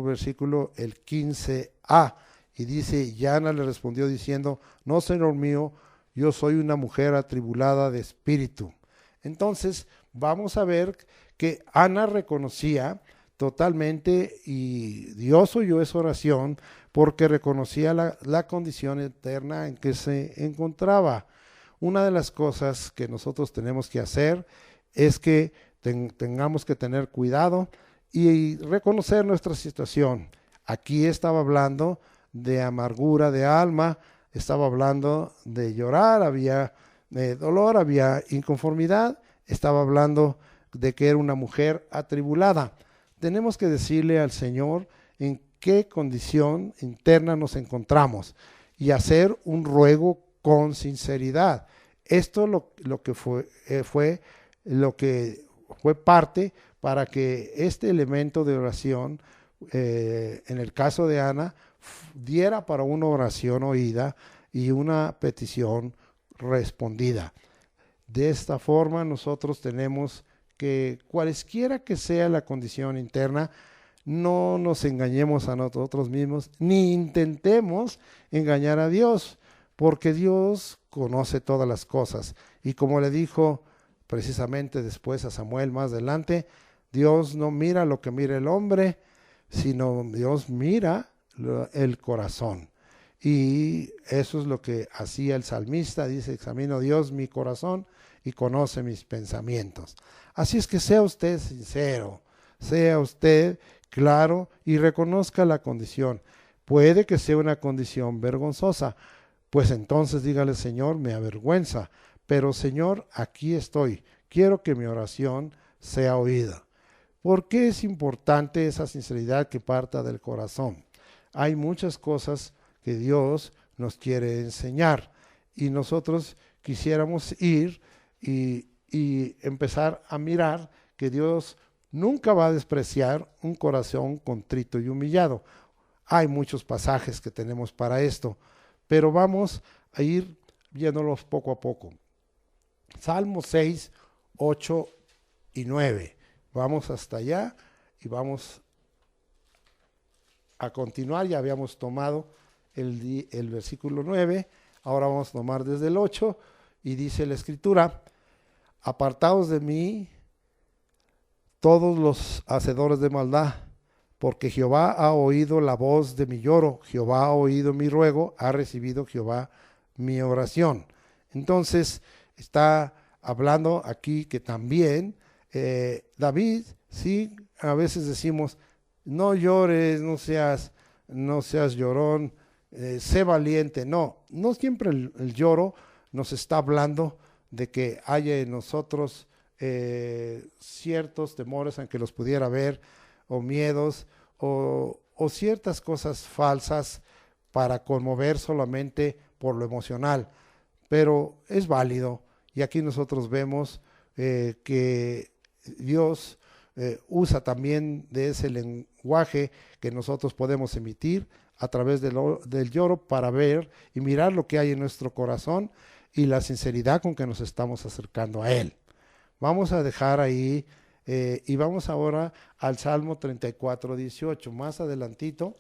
versículo, el 15a, y dice, y Ana le respondió diciendo, no, Señor mío, yo soy una mujer atribulada de espíritu. Entonces, vamos a ver que Ana reconocía totalmente, y Dios oyó esa oración porque reconocía la condición eterna en que se encontraba. Una de las cosas que nosotros tenemos que hacer es que tengamos que tener cuidado y reconocer nuestra situación. Aquí estaba hablando de amargura de alma, estaba hablando de llorar, había dolor, había inconformidad, estaba hablando de que era una mujer atribulada. Tenemos que decirle al Señor en qué condición interna nos encontramos y hacer un ruego con sinceridad. Esto lo que fue lo que fue parte para que este elemento de oración, en el caso de Ana, diera para una oración oída y una petición respondida. De esta forma nosotros tenemos que, cualesquiera que sea la condición interna, no nos engañemos a nosotros mismos, ni intentemos engañar a Dios, porque Dios conoce todas las cosas. Y como le dijo precisamente después a Samuel más adelante, Dios no mira lo que mira el hombre, sino Dios mira el corazón. Y eso es lo que hacía el salmista, dice, examino Dios mi corazón y conoce mis pensamientos. Así es que sea usted sincero, sea usted claro y reconozca la condición. Puede que sea una condición vergonzosa, pues entonces dígale, Señor, me avergüenza, pero Señor, aquí estoy, quiero que mi oración sea oída. ¿Por qué es importante esa sinceridad que parta del corazón? Hay muchas cosas que Dios nos quiere enseñar y nosotros quisiéramos ir y empezar a mirar que Dios nunca va a despreciar un corazón contrito y humillado. Hay muchos pasajes que tenemos para esto, pero vamos a ir viéndolos poco a poco. Salmo 6, 8 y 9. Vamos hasta allá y vamos a continuar. Ya habíamos tomado el versículo 9, ahora vamos a tomar desde el 8 y dice la escritura, apartaos de mí todos los hacedores de maldad, porque Jehová ha oído la voz de mi lloro, Jehová ha oído mi ruego, ha recibido Jehová mi oración. Entonces está hablando aquí que también David, sí, a veces decimos, no llores, no seas llorón, sé valiente. No siempre el lloro nos está hablando de que haya en nosotros ciertos temores, aunque los pudiera ver, o miedos, o ciertas cosas falsas para conmover solamente por lo emocional. Pero es válido, y aquí nosotros vemos que Dios usa también de ese lenguaje que nosotros podemos emitir a través del lloro para ver y mirar lo que hay en nuestro corazón y la sinceridad con que nos estamos acercando a Él. Vamos a dejar ahí y vamos ahora al Salmo 34, 18. Más adelantito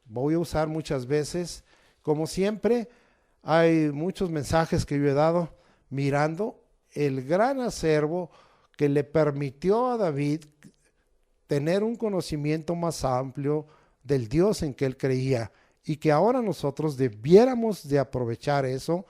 voy a usar muchas veces, como siempre, hay muchos mensajes que yo he dado mirando el gran acervo que le permitió a David tener un conocimiento más amplio del Dios en que él creía y que ahora nosotros debiéramos de aprovechar eso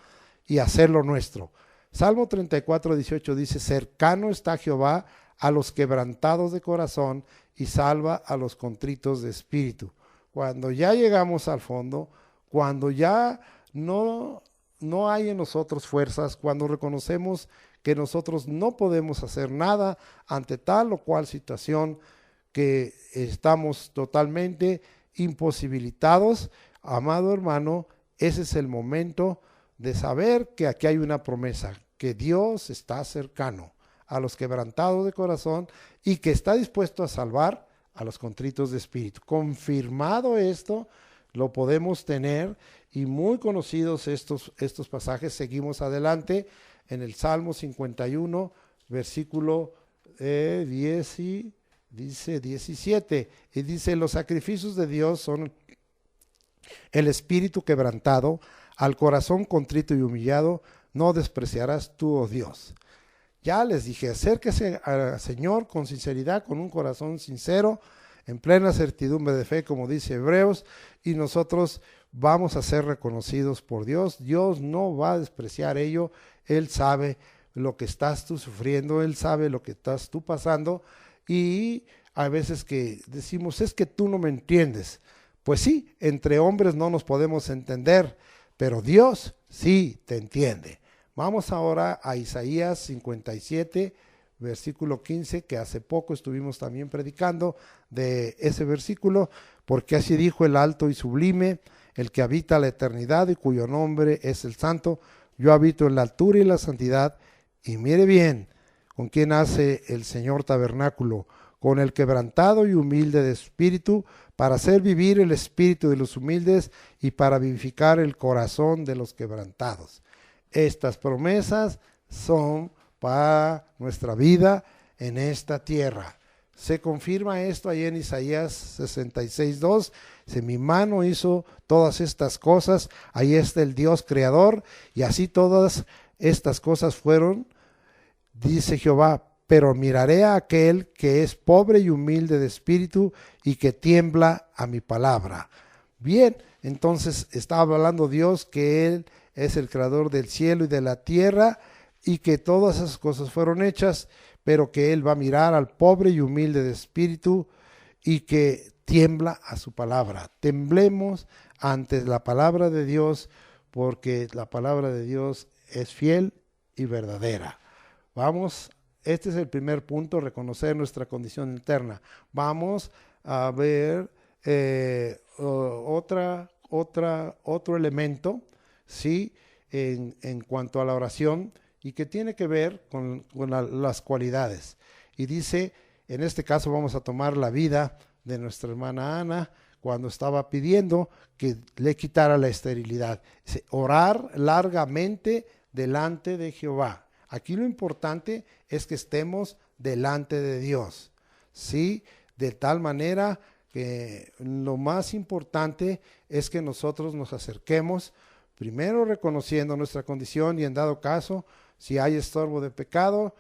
y hacerlo nuestro. Salmo 34:18 dice: cercano está Jehová a los quebrantados de corazón y salva a los contritos de espíritu. Cuando ya llegamos al fondo, cuando ya no hay en nosotros fuerzas, cuando reconocemos que nosotros no podemos hacer nada ante tal o cual situación, que estamos totalmente imposibilitados, amado hermano, ese es el momento de saber que aquí hay una promesa, que Dios está cercano a los quebrantados de corazón y que está dispuesto a salvar a los contritos de espíritu. Confirmado esto, lo podemos tener, y muy conocidos estos pasajes. Seguimos adelante en el Salmo 51, versículo 10 y dice 17, y dice: los sacrificios de Dios son el espíritu quebrantado, al corazón contrito y humillado no despreciarás tú, oh Dios. Ya les dije, acérquese al Señor con sinceridad, con un corazón sincero, en plena certidumbre de fe, como dice Hebreos, y nosotros vamos a ser reconocidos por Dios. Dios no va a despreciar ello. Él sabe lo que estás tú sufriendo, Él sabe lo que estás tú pasando, y hay veces que decimos: es que tú no me entiendes. Pues sí, entre hombres no nos podemos entender, pero Dios sí te entiende. Vamos ahora a Isaías 57, versículo 15, que hace poco estuvimos también predicando de ese versículo, porque así dijo el alto y sublime, el que habita la eternidad y cuyo nombre es el Santo: yo habito en la altura y la santidad, y mire bien, ¿con quién hace el Señor tabernáculo? Con el quebrantado y humilde de espíritu, para hacer vivir el espíritu de los humildes y para vivificar el corazón de los quebrantados. Estas promesas son para nuestra vida en esta tierra. Se confirma esto ahí en Isaías 66:2. Si mi mano hizo todas estas cosas, ahí está el Dios creador, y así todas estas cosas fueron, dice Jehová. Pero miraré a aquel que es pobre y humilde de espíritu y que tiembla a mi palabra. Bien, entonces estaba hablando Dios que Él es el creador del cielo y de la tierra, y que todas esas cosas fueron hechas, pero que Él va a mirar al pobre y humilde de espíritu y que tiembla a su palabra. Temblemos ante la palabra de Dios, porque la palabra de Dios es fiel y verdadera. Vamos, este es el primer punto: reconocer nuestra condición interna. Vamos a ver otro elemento, ¿sí? En cuanto a la oración, y que tiene que ver con las cualidades. Y dice, en este caso vamos a tomar la vida de nuestra hermana Ana, cuando estaba pidiendo que le quitara la esterilidad. Dice: orar largamente delante de Jehová. Aquí lo importante es que estemos delante de Dios, ¿sí? De tal manera que lo más importante es que nosotros nos acerquemos, primero reconociendo nuestra condición, y en dado caso, si hay estorbo de pecado,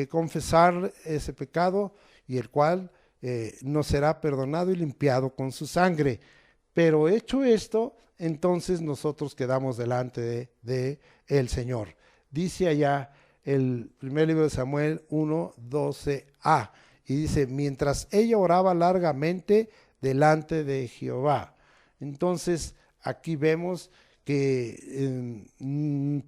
confesar ese pecado, y el cual nos será perdonado y limpiado con su sangre. Pero hecho esto, entonces nosotros quedamos delante de el Señor. Dice allá el primer libro de Samuel 1:12a, y dice: mientras ella oraba largamente delante de Jehová. Entonces aquí vemos que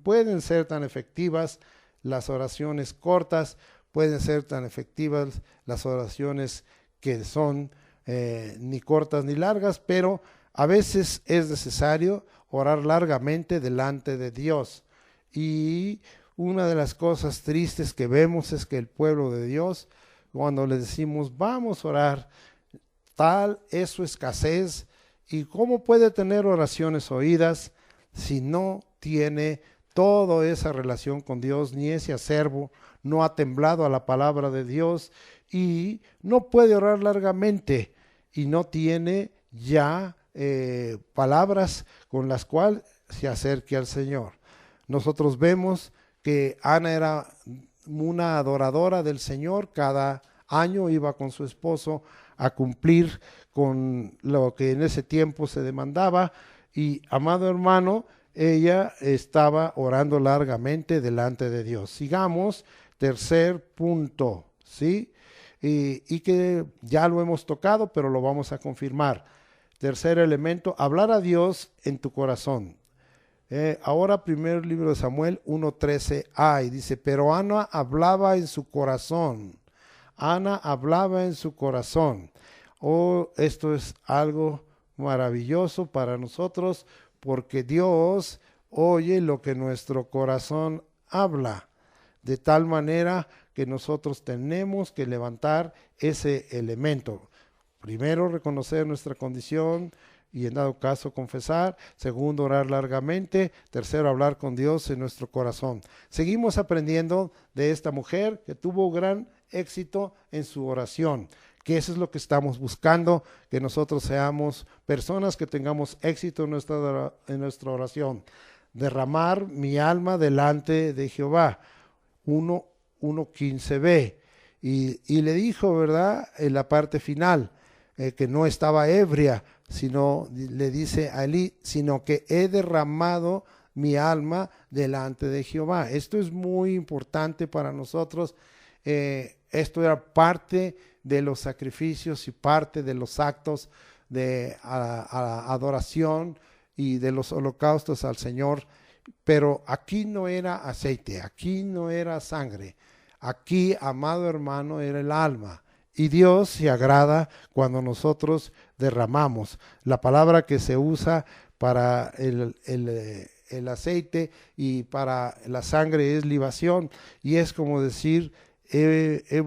pueden ser tan efectivas las oraciones cortas, pueden ser tan efectivas las oraciones que son ni cortas ni largas, pero a veces es necesario orar largamente delante de Dios. Y una de las cosas tristes que vemos es que el pueblo de Dios, cuando le decimos vamos a orar, tal es su escasez. ¿Y cómo puede tener oraciones oídas si no tiene toda esa relación con Dios, ni ese acervo, no ha temblado a la palabra de Dios, y no puede orar largamente y no tiene ya palabras con las cuales se acerque al Señor? Nosotros vemos que Ana era una adoradora del Señor. Cada año iba con su esposo a cumplir con lo que en ese tiempo se demandaba. Y, amado hermano, ella estaba orando largamente delante de Dios. Sigamos, tercer punto, ¿sí? Y que ya lo hemos tocado, pero lo vamos a confirmar. Tercer elemento, hablar a Dios en tu corazón. Ahora, primer libro de Samuel 1:13a, y dice, pero Ana hablaba en su corazón. Ana hablaba en su corazón. Oh, esto es algo maravilloso para nosotros, porque Dios oye lo que nuestro corazón habla, de tal manera que nosotros tenemos que levantar ese elemento. Primero, reconocer nuestra condición y en dado caso confesar. Segundo, orar largamente. Tercero, hablar con Dios en nuestro corazón. Seguimos aprendiendo de esta mujer que tuvo gran éxito en su oración, que eso es lo que estamos buscando, que nosotros seamos personas que tengamos éxito en nuestra oración. Derramar mi alma delante de Jehová. 1:15b. Y le dijo, ¿verdad?, en la parte final, que no estaba ebria, sino le dice a Elí, sino que he derramado mi alma delante de Jehová. Esto es muy importante para nosotros. Esto era parte de los sacrificios y parte de los actos de adoración y de los holocaustos al Señor. Pero aquí no era aceite, aquí no era sangre. Aquí, amado hermano, era el alma. Y Dios se agrada cuando nosotros derramamos. La palabra que se usa para el aceite y para la sangre es libación. Y es como decir, he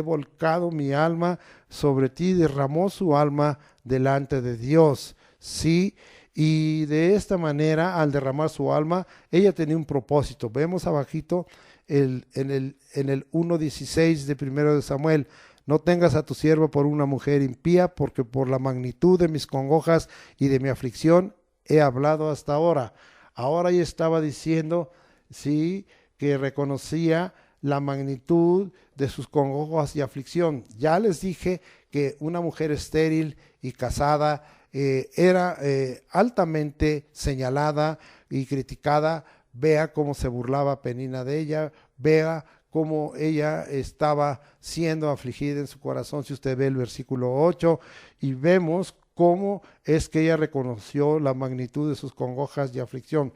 volcado mi alma sobre ti, derramó su alma delante de Dios. Sí. Y de esta manera, al derramar su alma, ella tenía un propósito. Vemos abajito en el 1:16 de 1 de Samuel. No tengas a tu sierva por una mujer impía, porque por la magnitud de mis congojas y de mi aflicción he hablado hasta ahora. Ahora ella estaba diciendo, sí, que reconocía la magnitud de sus congojas y aflicción. Ya les dije que una mujer estéril y casada era altamente señalada y criticada. Vea cómo se burlaba Penina de ella, vea cómo ella estaba siendo afligida en su corazón, si usted ve el versículo 8, y vemos cómo es que ella reconoció la magnitud de sus congojas y aflicción.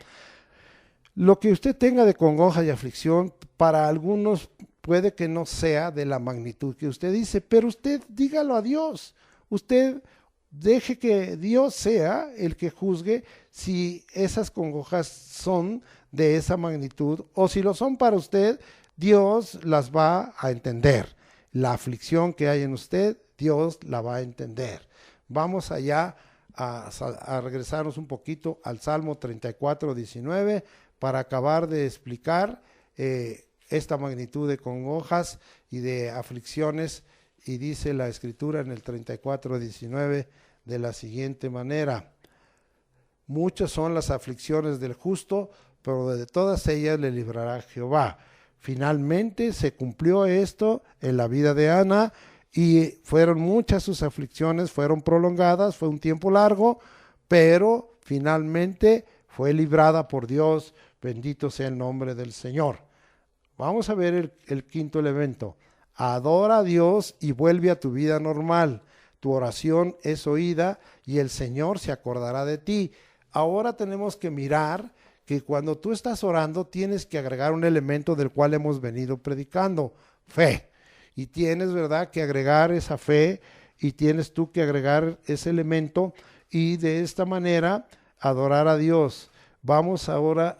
Lo que usted tenga de congoja y aflicción, para algunos puede que no sea de la magnitud que usted dice, pero usted dígalo a Dios, usted deje que Dios sea el que juzgue si esas congojas son de esa magnitud o si lo son para usted. Dios las va a entender. La aflicción que hay en usted, Dios la va a entender. Vamos allá a regresarnos un poquito al Salmo 34:19 para acabar de explicar esta magnitud de congojas y de aflicciones. Y dice la Escritura en el 34:19 de la siguiente manera: muchas son las aflicciones del justo, pero de todas ellas le librará Jehová. Finalmente se cumplió esto en la vida de Ana y fueron muchas sus aflicciones, fueron prolongadas, fue un tiempo largo, pero finalmente fue librada por Dios. Bendito sea el nombre del Señor. Vamos a ver el quinto elemento. Adora a Dios y vuelve a tu vida normal. Tu oración es oída y el Señor se acordará de ti. Ahora tenemos que mirar que cuando tú estás orando tienes que agregar un elemento del cual hemos venido predicando, fe. Y tienes, ¿verdad?, que agregar esa fe y tienes tú que agregar ese elemento y de esta manera adorar a Dios. Vamos ahora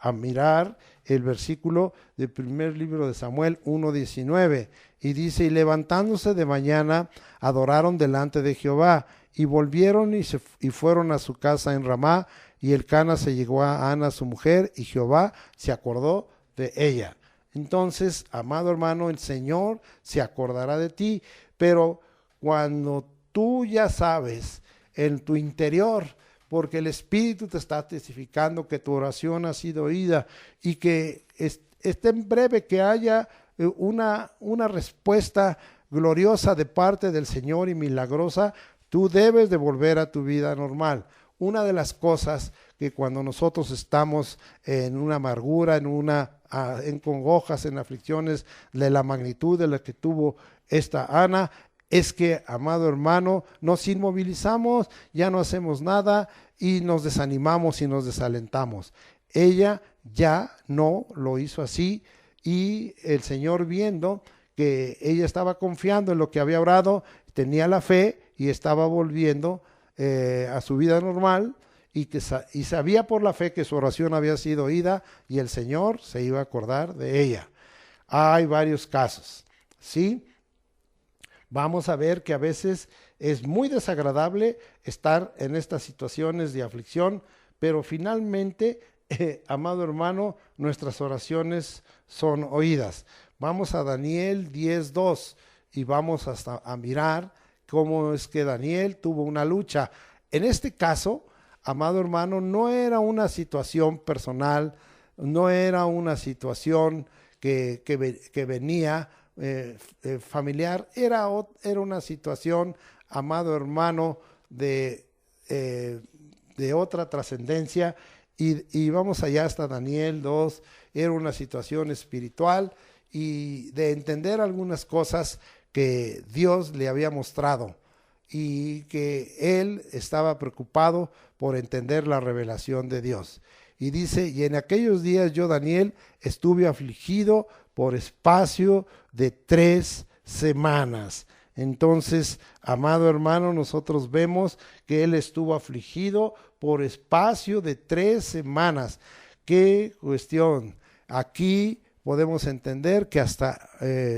a mirar el versículo del primer libro de Samuel 1:19 y dice: y levantándose de mañana adoraron delante de Jehová y volvieron y fueron a su casa en Ramá, y Elcana se llegó a Ana su mujer y Jehová se acordó de ella. Entonces, amado hermano, el Señor se acordará de ti, pero cuando tú ya sabes en tu interior, porque el Espíritu te está testificando que tu oración ha sido oída y que esté en breve que haya una respuesta gloriosa de parte del Señor y milagrosa, tú debes de volver a tu vida normal. Una de las cosas que cuando nosotros estamos en una amargura, en congojas, en aflicciones de la magnitud de la que tuvo esta Ana, es que, amado hermano, nos inmovilizamos, ya no hacemos nada y nos desanimamos y nos desalentamos. Ella ya no lo hizo así, y el Señor, viendo que ella estaba confiando en lo que había orado, tenía la fe y estaba volviendo a su vida normal, y sabía por la fe que su oración había sido oída y el Señor se iba a acordar de ella. Hay varios casos, ¿sí? Vamos a ver que a veces es muy desagradable estar en estas situaciones de aflicción, pero finalmente, amado hermano, nuestras oraciones son oídas. Vamos a Daniel 10:2 y vamos hasta a mirar cómo es que Daniel tuvo una lucha. En este caso, amado hermano, no era una situación personal, no era una situación que venía familiar, era una situación, amado hermano, de otra trascendencia, y vamos allá hasta Daniel 2, era una situación espiritual y de entender algunas cosas que Dios le había mostrado, y que él estaba preocupado por entender la revelación de Dios. Y dice, y en aquellos días yo, Daniel, estuve afligido por espacio de 3 semanas. Entonces, amado hermano, nosotros vemos que él estuvo afligido por espacio de 3 semanas. ¿Qué cuestión? Aquí podemos entender que hasta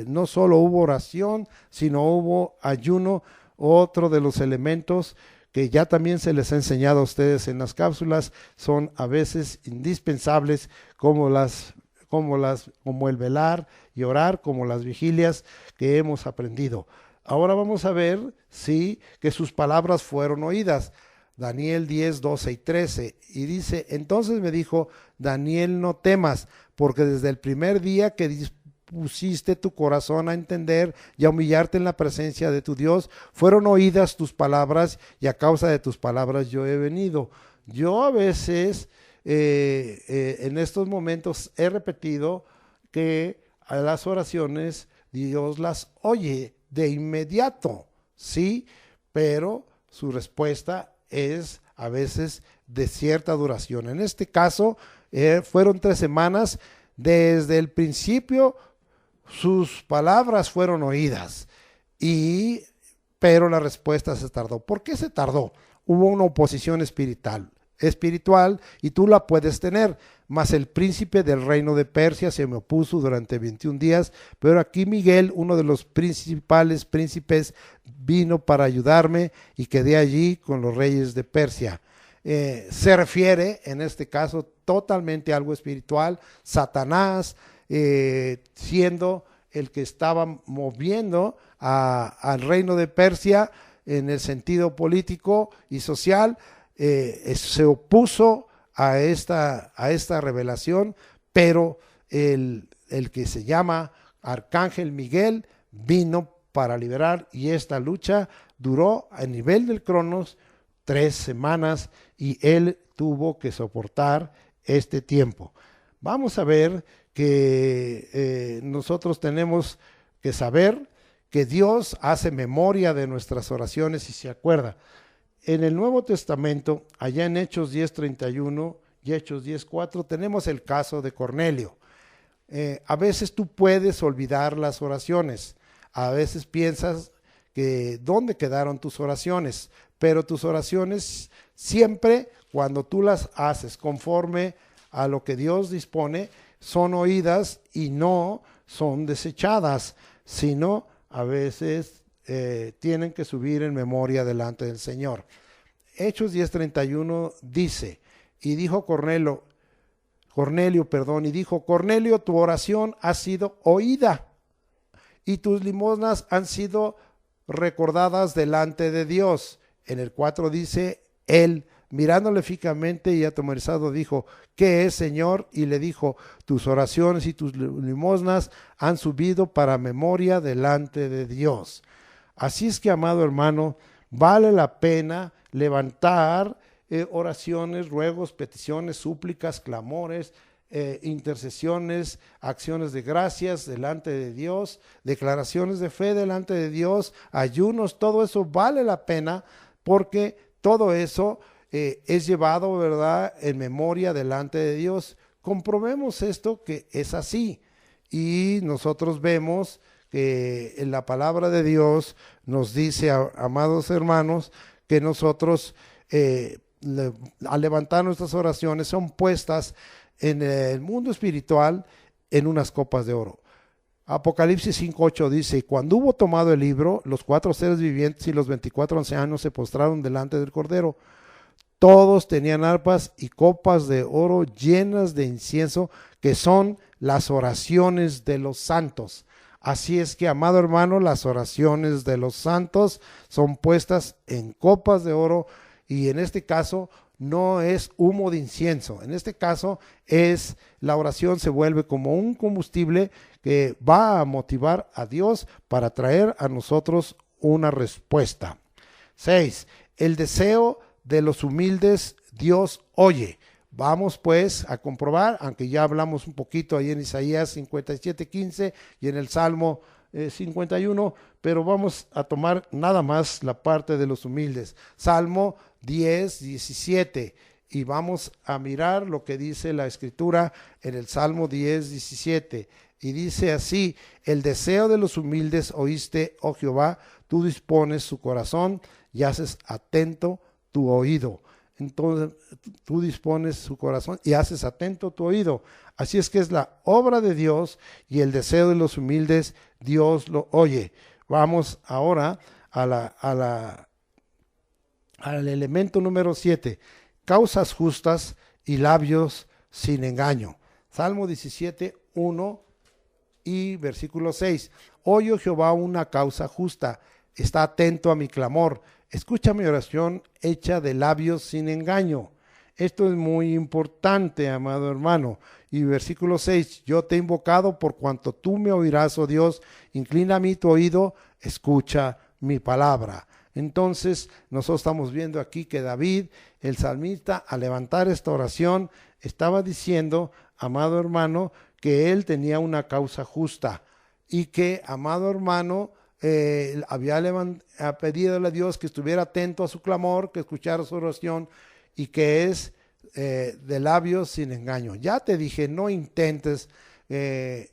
no solo hubo oración, sino hubo ayuno. Otro de los elementos que ya también se les ha enseñado a ustedes en las cápsulas son a veces indispensables, como el velar y orar, como las vigilias que hemos aprendido. Ahora vamos a ver, sí, que sus palabras fueron oídas. Daniel 10:12-13, y dice, entonces me dijo, Daniel, no temas, porque desde el primer día que pusiste tu corazón a entender y a humillarte en la presencia de tu Dios, fueron oídas tus palabras, y a causa de tus palabras yo he venido. Yo a veces en estos momentos he repetido que a las oraciones Dios las oye de inmediato, sí, pero su respuesta es a veces de cierta duración. En este caso fueron 3 semanas. Desde el principio sus palabras fueron oídas, pero la respuesta se tardó. ¿Por qué se tardó? Hubo una oposición espiritual, y tú la puedes tener. Mas el príncipe del reino de Persia se me opuso durante 21 días, pero aquí Miguel, uno de los principales príncipes, vino para ayudarme, y quedé allí con los reyes de Persia. Se refiere en este caso totalmente a algo espiritual. Satanás, siendo el que estaba moviendo al reino de Persia en el sentido político y social, se opuso a esta revelación, pero el que se llama Arcángel Miguel vino para liberar, y esta lucha duró a nivel del Cronos 3 semanas, y él tuvo que soportar este tiempo. Vamos a ver que nosotros tenemos que saber que Dios hace memoria de nuestras oraciones y se acuerda. En el Nuevo Testamento, allá en Hechos 10:31 y Hechos 10:4, tenemos el caso de Cornelio. A veces tú puedes olvidar las oraciones, a veces piensas que dónde quedaron tus oraciones, pero tus oraciones siempre, cuando tú las haces conforme a lo que Dios dispone, son oídas y no son desechadas, sino a veces tienen que subir en memoria delante del Señor. Hechos 10:31 dice, y dijo Cornelio, tu oración ha sido oída y tus limosnas han sido recordadas delante de Dios. En el 4 dice, Él mirándole fijamente y atemorizado dijo: ¿qué es, Señor? Y le dijo: tus oraciones y tus limosnas han subido para memoria delante de Dios. Así es que, amado hermano, vale la pena levantar oraciones, ruegos, peticiones, súplicas, clamores, intercesiones, acciones de gracias delante de Dios, declaraciones de fe delante de Dios, ayunos. Todo eso vale la pena, porque todo eso es llevado, ¿verdad?, en memoria delante de Dios. Comprobemos esto, que es así, y nosotros vemos que en la palabra de Dios nos dice, amados hermanos, que nosotros al levantar nuestras oraciones son puestas en el mundo espiritual en unas copas de oro. Apocalipsis 5:8 dice: cuando hubo tomado el libro, los 4 seres vivientes y los 24 ancianos se postraron delante del Cordero. Todos tenían arpas y copas de oro llenas de incienso, que son las oraciones de los santos. Así es que, amado hermano, las oraciones de los santos son puestas en copas de oro, y en este caso no es humo de incienso. En este caso es la oración, se vuelve como un combustible que va a motivar a Dios para traer a nosotros una respuesta. 6. El deseo de los humildes Dios oye. Vamos pues a comprobar, aunque ya hablamos un poquito ahí en Isaías 57:15 y en el Salmo 51, pero vamos a tomar nada más la parte de los humildes. Salmo 10:17, y vamos a mirar lo que dice la Escritura en el Salmo 10:17, y dice así: el deseo de los humildes oíste, oh Jehová, tú dispones su corazón y haces atento tu oído. Entonces tú dispones su corazón y haces atento tu oído. Así es que es la obra de Dios, y el deseo de los humildes Dios lo oye. Vamos ahora al elemento número 7, causas justas y labios sin engaño. Salmo 17:1 y versículo 6. Oye, Jehová, una causa justa, está atento a mi clamor, escucha mi oración hecha de labios sin engaño. Esto es muy importante, amado hermano. Y versículo 6, yo te he invocado por cuanto tú me oirás, oh Dios, inclina a mí tu oído, escucha mi palabra. Entonces nosotros estamos viendo aquí que David, el salmista, al levantar esta oración, estaba diciendo, amado hermano, que él tenía una causa justa, y que, amado hermano, había pedido a Dios que estuviera atento a su clamor, que escuchara su oración, y que es de labios sin engaño. Ya te dije, no intentes,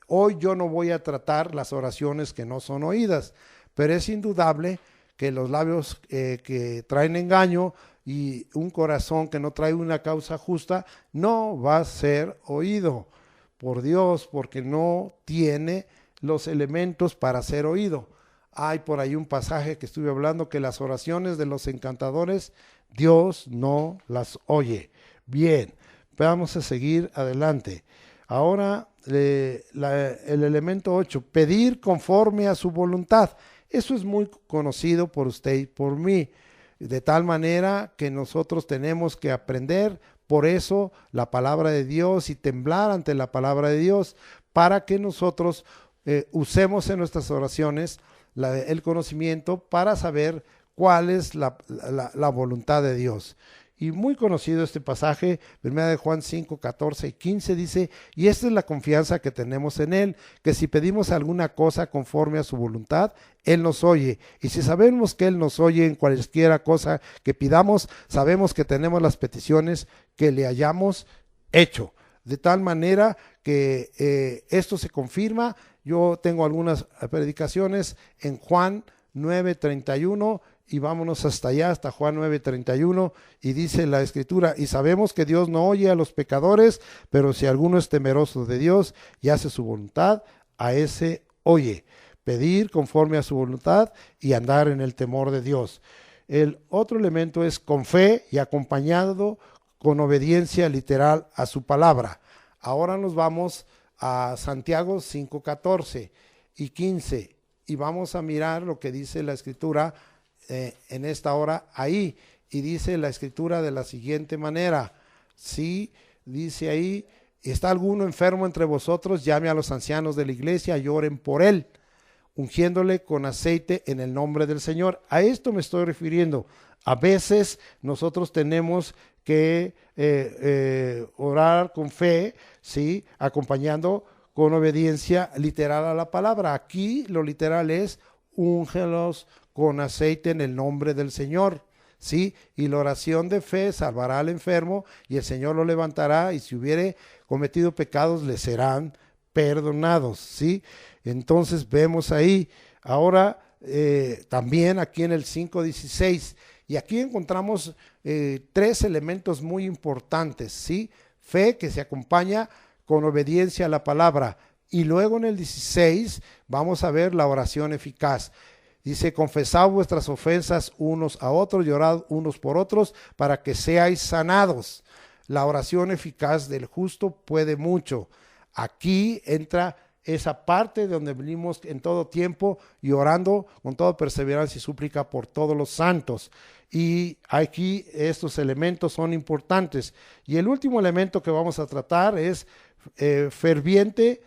hoy yo no voy a tratar las oraciones que no son oídas, pero es indudable que los labios que traen engaño y un corazón que no trae una causa justa no va a ser oído por Dios, porque no tiene los elementos para ser oído. Hay por ahí un pasaje que estuve hablando, que las oraciones de los encantadores Dios no las oye. Bien, vamos a seguir adelante. Ahora el elemento 8, pedir conforme a su voluntad. Eso es muy conocido por usted y por mí, de tal manera que nosotros tenemos que aprender por eso la palabra de Dios y temblar ante la palabra de Dios, para que nosotros usemos en nuestras oraciones el conocimiento para saber cuál es la voluntad de Dios. Y muy conocido este pasaje, 1 de Juan 5, 14 y 15 dice: y esta es la confianza que tenemos en Él, que si pedimos alguna cosa conforme a su voluntad, Él nos oye. Y si sabemos que Él nos oye en cualquiera cosa que pidamos, sabemos que tenemos las peticiones que le hayamos hecho. De tal manera que esto se confirma. Yo tengo algunas predicaciones en Juan 9:31, y vámonos hasta allá, hasta Juan 9:31, y dice la Escritura: y sabemos que Dios no oye a los pecadores, pero si alguno es temeroso de Dios y hace su voluntad, a ese oye. Pedir conforme a su voluntad y andar en el temor de Dios. El otro elemento es con fe y acompañado con obediencia literal a su palabra. Ahora nos vamos a Santiago 5:14 y 15, y vamos a mirar lo que dice la Escritura en esta hora ahí. y dice la escritura de la siguiente manera, sí, dice ahí, ¿está alguno enfermo entre vosotros? Llame a los ancianos de la iglesia y oren por él, ungiéndole con aceite en el nombre del Señor. A esto me estoy refiriendo. A veces nosotros tenemos que orar con fe, ¿sí? Acompañando con obediencia literal a la palabra. Aquí lo literal es, úngelos con aceite en el nombre del Señor, ¿sí? Y la oración de fe salvará al enfermo y el Señor lo levantará, y si hubiere cometido pecados le serán perdonados, ¿sí? Entonces vemos ahí, ahora también aquí en el 5:16, y aquí encontramos 3 elementos muy importantes, ¿sí? Fe que se acompaña con obediencia a la palabra, y luego en el 16 vamos a ver la oración eficaz. Dice, confesad vuestras ofensas unos a otros y orad unos por otros para que seáis sanados. La oración eficaz del justo puede mucho. Aquí entra esa parte donde venimos en todo tiempo y orando con toda perseverancia y súplica por todos los santos. Y aquí estos elementos son importantes. Y el último elemento que vamos a tratar es ferviente,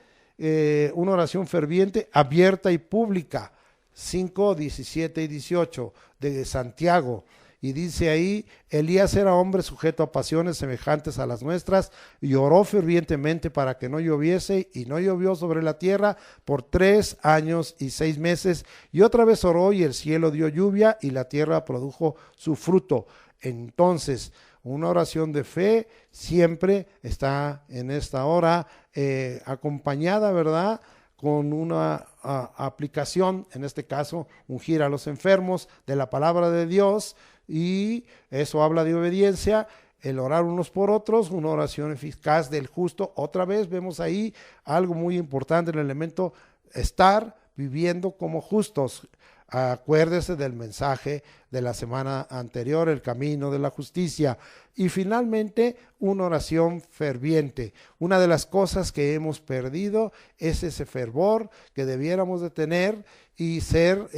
una oración ferviente, abierta y pública. 5, 17 y 18 de Santiago, y dice ahí, Elías era hombre sujeto a pasiones semejantes a las nuestras, y oró fervientemente para que no lloviese, y no llovió sobre la tierra por 3 años y 6 meses, y otra vez oró, y el cielo dio lluvia, y la tierra produjo su fruto. Entonces, una oración de fe siempre está en esta hora acompañada, ¿verdad?, con una aplicación, en este caso, ungir a los enfermos de la palabra de Dios, y eso habla de obediencia, el orar unos por otros, una oración eficaz del justo. Otra vez vemos ahí algo muy importante, el elemento estar viviendo como justos. Acuérdese del mensaje de la semana anterior, el camino de la justicia. Y finalmente, una oración ferviente. Una de las cosas que hemos perdido es ese fervor que debiéramos de tener y ser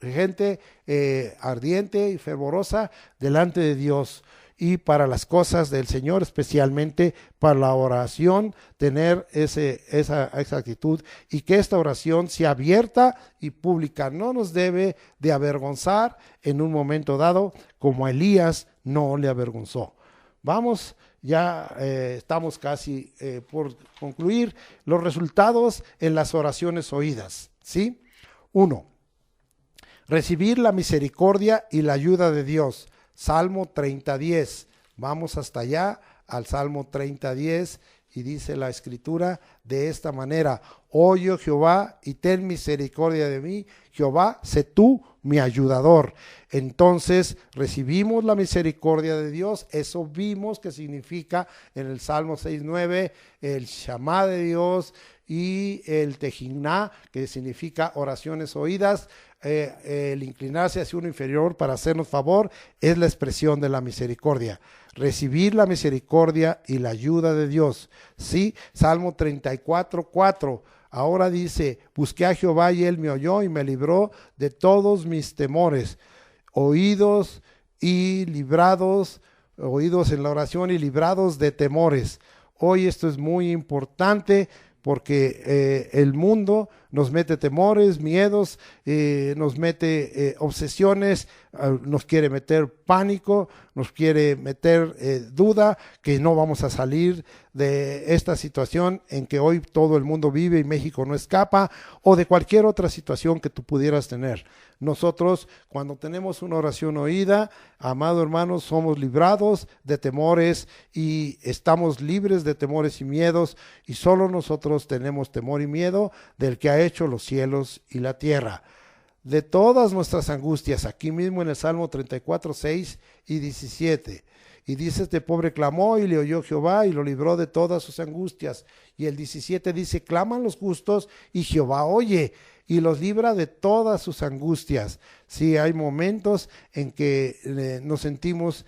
gente ardiente y fervorosa delante de Dios. Y para las cosas del Señor, especialmente para la oración, tener esa actitud, y que esta oración sea abierta y pública. No nos debe de avergonzar en un momento dado, como a Elías no le avergonzó. Vamos, ya estamos casi por concluir los resultados en las oraciones oídas, ¿sí? 1. Recibir la misericordia y la ayuda de Dios. Salmo 30:10. Vamos hasta allá al Salmo 30:10, y dice la escritura de esta manera: oye, Jehová, y ten misericordia de mí. Jehová, sé tú mi ayudador. Entonces recibimos la misericordia de Dios. Eso vimos que significa en el Salmo 6:9 el Shamá de Dios, y el Tejinná, que significa oraciones oídas. El inclinarse hacia uno inferior para hacernos favor es la expresión de la misericordia. Recibir la misericordia y la ayuda de Dios. Sí, Salmo 34:4. Ahora dice: busqué a Jehová y él me oyó y me libró de todos mis temores. Oídos en la oración y librados de temores. Hoy esto es muy importante, porque el mundo nos mete temores, miedos, nos mete obsesiones, nos quiere meter pánico, nos quiere meter duda que no vamos a salir de esta situación en que hoy todo el mundo vive y México no escapa, o de cualquier otra situación que tú pudieras tener. Nosotros, cuando tenemos una oración oída, amado hermano, somos librados de temores y estamos libres de temores y miedos, y solo nosotros tenemos temor y miedo del que ha hecho los cielos y la tierra. De todas nuestras angustias, aquí mismo en el Salmo 34:6 y 17. Y dice: este pobre clamó y le oyó Jehová y lo libró de todas sus angustias. Y el 17 dice: claman los justos y Jehová oye y los libra de todas sus angustias. Sí, hay momentos en que nos sentimos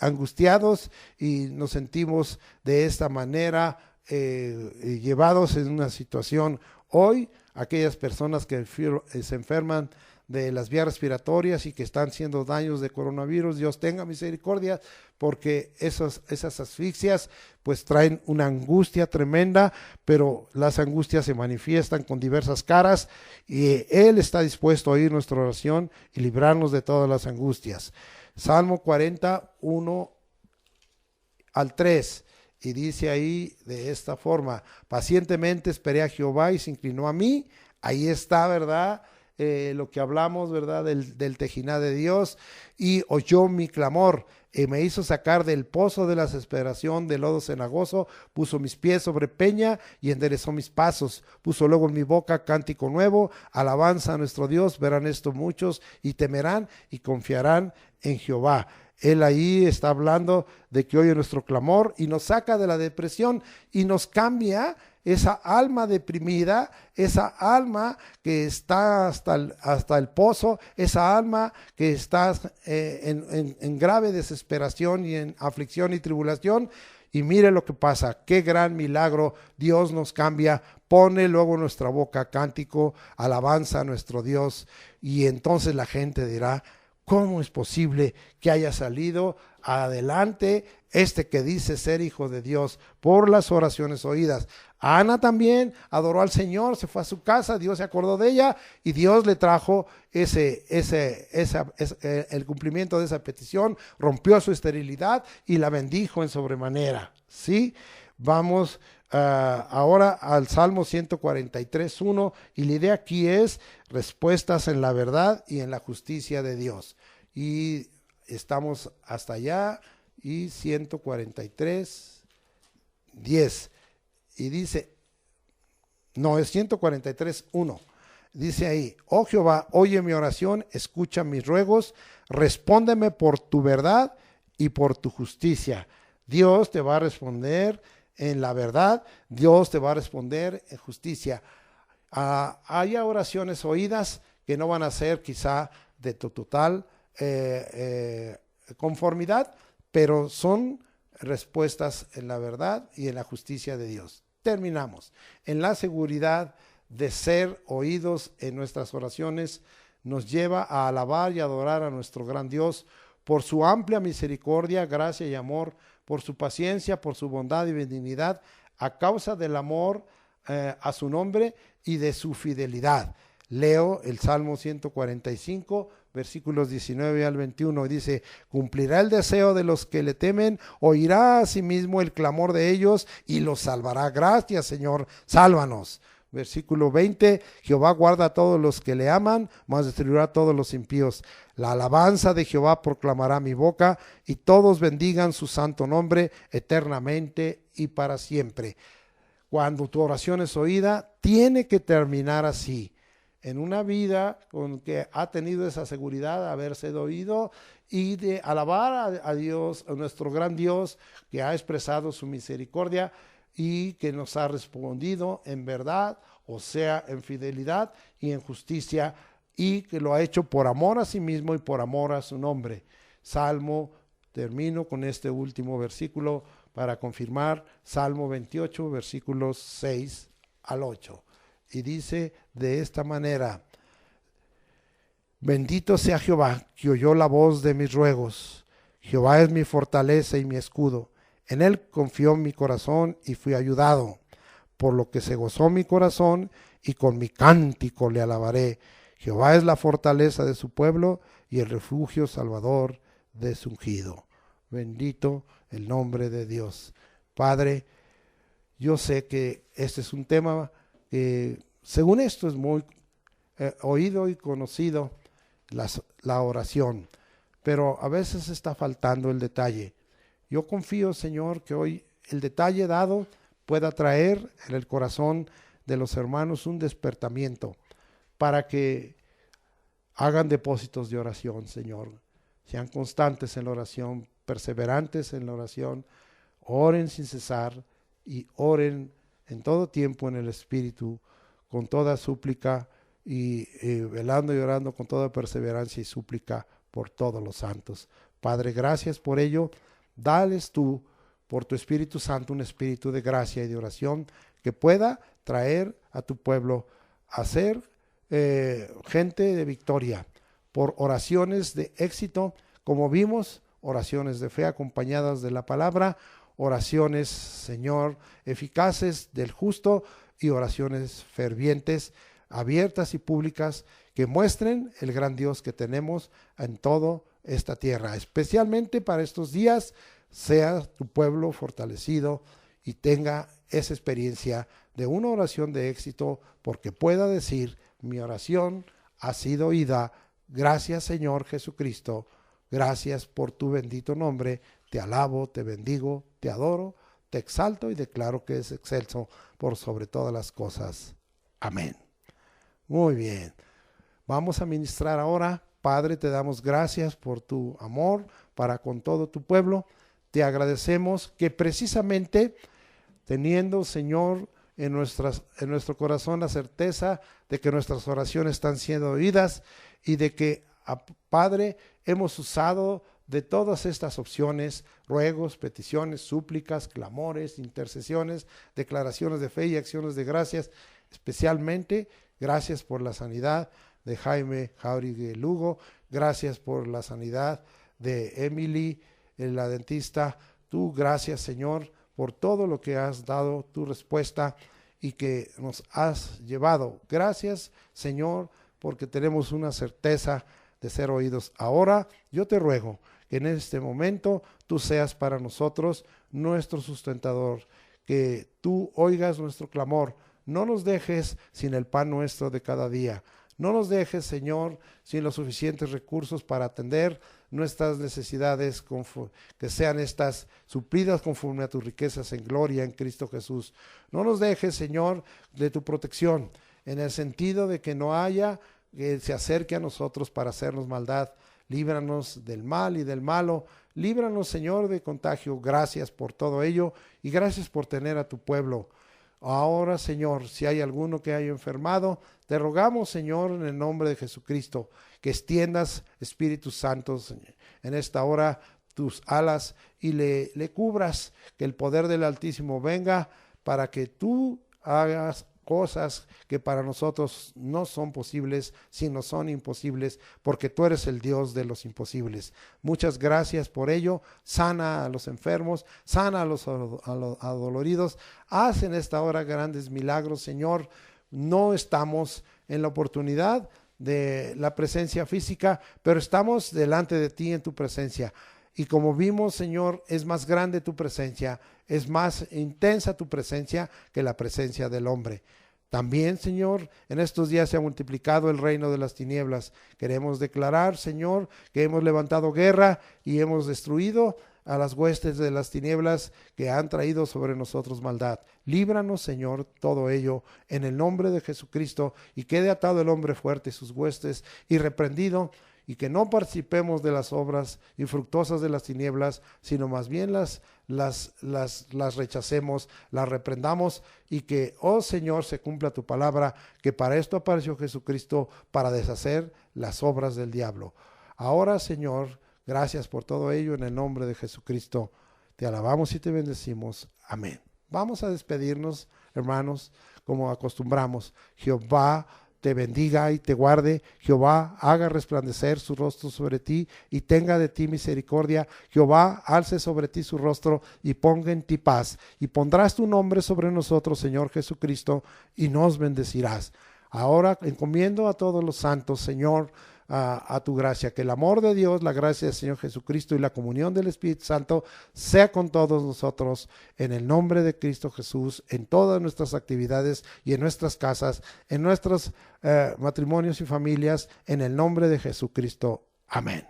angustiados y nos sentimos de esta manera llevados en una situación. Hoy, aquellas personas que se enferman de las vías respiratorias y que están siendo daños de coronavirus. Dios tenga misericordia, porque esas asfixias pues traen una angustia tremenda, pero las angustias se manifiestan con diversas caras y Él está dispuesto a oír nuestra oración y librarnos de todas las angustias. Salmo 41 al 3. Y dice ahí de esta forma: pacientemente esperé a Jehová y se inclinó a mí. Ahí está, ¿verdad? Lo que hablamos, ¿verdad? Del Tejiná de Dios. Y oyó mi clamor y me hizo sacar del pozo de la desesperación, del lodo cenagoso. Puso mis pies sobre peña y enderezó mis pasos. Puso luego en mi boca cántico nuevo, alabanza a nuestro Dios. Verán esto muchos y temerán y confiarán en Jehová. Él ahí está hablando de que oye nuestro clamor y nos saca de la depresión y nos cambia esa alma deprimida, esa alma que está hasta el pozo, esa alma que está en grave desesperación y en aflicción y tribulación. Y mire lo que pasa, qué gran milagro, Dios nos cambia, pone luego en nuestra boca cántico, alabanza a nuestro Dios, y entonces la gente dirá: ¿cómo es posible que haya salido adelante este que dice ser hijo de Dios por las oraciones oídas? Ana también adoró al Señor, se fue a su casa, Dios se acordó de ella y Dios le trajo el cumplimiento de esa petición, rompió su esterilidad y la bendijo en sobremanera. ¿Sí? Vamos ahora al Salmo 143:1, y la idea aquí es respuestas en la verdad y en la justicia de Dios. Y estamos hasta allá, y 143:10. Y dice, no, es 143:1. Dice ahí: oh Jehová, oye mi oración, escucha mis ruegos, respóndeme por tu verdad y por tu justicia. Dios te va a responder en la verdad, Dios te va a responder en justicia. Haya oraciones oídas que no van a ser quizá de tu total conformidad, pero son respuestas en la verdad y en la justicia de Dios. Terminamos. En la seguridad de ser oídos en nuestras oraciones, nos lleva a alabar y adorar a nuestro gran Dios por su amplia misericordia, gracia y amor, por su paciencia, por su bondad y benignidad, a causa del amor a su nombre y de su fidelidad. Leo el Salmo 145, versículos 19 al 21, y dice: cumplirá el deseo de los que le temen, oirá asimismo el clamor de ellos y los salvará. Gracias, Señor, sálvanos. Versículo 20: Jehová guarda a todos los que le aman, mas destruirá a todos los impíos. La alabanza de Jehová proclamará mi boca, y todos bendigan su santo nombre eternamente y para siempre. Cuando tu oración es oída, tiene que terminar así. En una vida con que ha tenido esa seguridad de haberse oído y de alabar a Dios, a nuestro gran Dios, que ha expresado su misericordia y que nos ha respondido en verdad, o sea, en fidelidad y en justicia, y que lo ha hecho por amor a sí mismo y por amor a su nombre. Salmo, termino con este último versículo para confirmar, Salmo 28, versículos 6 al 8. Y dice de esta manera: bendito sea Jehová, que oyó la voz de mis ruegos. Jehová es mi fortaleza y mi escudo. En él confió mi corazón y fui ayudado. Por lo que se gozó mi corazón, y con mi cántico le alabaré. Jehová es la fortaleza de su pueblo y el refugio salvador de su ungido. Bendito el nombre de Dios. Padre, yo sé que este es un tema que, según esto, es muy oído y conocido, la oración, pero a veces está faltando el detalle. Yo confío, Señor, que hoy el detalle dado pueda traer en el corazón de los hermanos un despertamiento para que hagan depósitos de oración, Señor. Sean constantes en la oración, perseverantes en la oración, oren sin cesar y oren en todo tiempo en el Espíritu, con toda súplica y velando y orando con toda perseverancia y súplica por todos los santos. Padre, gracias por ello. Dales tú, por tu Espíritu Santo, un espíritu de gracia y de oración que pueda traer a tu pueblo a ser gente de victoria, por oraciones de éxito, como vimos, oraciones de fe acompañadas de la palabra, oraciones, Señor, eficaces del justo y oraciones fervientes, abiertas y públicas, que muestren el gran Dios que tenemos en toda esta tierra. Especialmente para estos días, sea tu pueblo fortalecido y tenga esa experiencia de una oración de éxito, porque pueda decir: mi oración ha sido oída. Gracias, Señor Jesucristo. Gracias por tu bendito nombre. Te alabo, te bendigo, te adoro, te exalto y declaro que es excelso por sobre todas las cosas. Amén. Muy bien. Vamos a ministrar ahora. Padre, te damos gracias por tu amor para con todo tu pueblo. Te agradecemos que precisamente teniendo, Señor, en nuestro corazón la certeza de que nuestras oraciones están siendo oídas y de que, Padre, hemos usado de todas estas opciones, ruegos, peticiones, súplicas, clamores, intercesiones, declaraciones de fe y acciones de gracias. Especialmente, gracias por la sanidad de Jaime Jauregui Lugo, gracias por la sanidad de Emily, la dentista. Tú, gracias, Señor, por todo lo que has dado, tu respuesta y que nos has llevado. Gracias, Señor, porque tenemos una certeza de ser oídos. Ahora yo te ruego que en este momento tú seas para nosotros nuestro sustentador, que tú oigas nuestro clamor. No nos dejes sin el pan nuestro de cada día. No nos dejes, Señor, sin los suficientes recursos para atender nuestras necesidades, que sean estas suplidas conforme a tus riquezas en gloria en Cristo Jesús. No nos dejes, Señor, de tu protección, en el sentido de que no haya que se acerque a nosotros para hacernos maldad. Líbranos del mal y del malo. Líbranos, Señor, de contagio. Gracias por todo ello y gracias por tener a tu pueblo. Ahora, Señor, si hay alguno que haya enfermado, te rogamos, Señor, en el nombre de Jesucristo, que extiendas, Espíritu Santo, en esta hora tus alas y le cubras, que el poder del Altísimo venga para que tú hagas cosas que para nosotros no son posibles, sino son imposibles, porque tú eres el Dios de los imposibles. Muchas gracias por ello. Sana a los enfermos, sana a los adoloridos. Haz en esta hora grandes milagros, Señor. No estamos en la oportunidad de la presencia física, pero estamos delante de ti en tu presencia. Y como vimos, Señor, es más grande tu presencia, es más intensa tu presencia que la presencia del hombre. También, Señor, en estos días se ha multiplicado el reino de las tinieblas. Queremos declarar, Señor, que hemos levantado guerra y hemos destruido a las huestes de las tinieblas que han traído sobre nosotros maldad. Líbranos, Señor, todo ello en el nombre de Jesucristo, y quede atado el hombre fuerte y sus huestes y reprendido, y que no participemos de las obras infructuosas de las tinieblas, sino más bien las rechacemos, las reprendamos, y que, oh Señor, se cumpla tu palabra, que para esto apareció Jesucristo, para deshacer las obras del diablo. Ahora, Señor, gracias por todo ello en el nombre de Jesucristo. Te alabamos y te bendecimos. Amén. Vamos a despedirnos, hermanos, como acostumbramos. Jehová te bendiga y te guarde. Jehová haga resplandecer su rostro sobre ti y tenga de ti misericordia. Jehová alce sobre ti su rostro y ponga en ti paz. Y pondrás tu nombre sobre nosotros, Señor Jesucristo, y nos bendecirás. Ahora encomiendo a todos los santos, Señor, a tu gracia, que el amor de Dios, la gracia del Señor Jesucristo y la comunión del Espíritu Santo sea con todos nosotros, en el nombre de Cristo Jesús, en todas nuestras actividades y en nuestras casas, en nuestros matrimonios y familias, en el nombre de Jesucristo. Amén.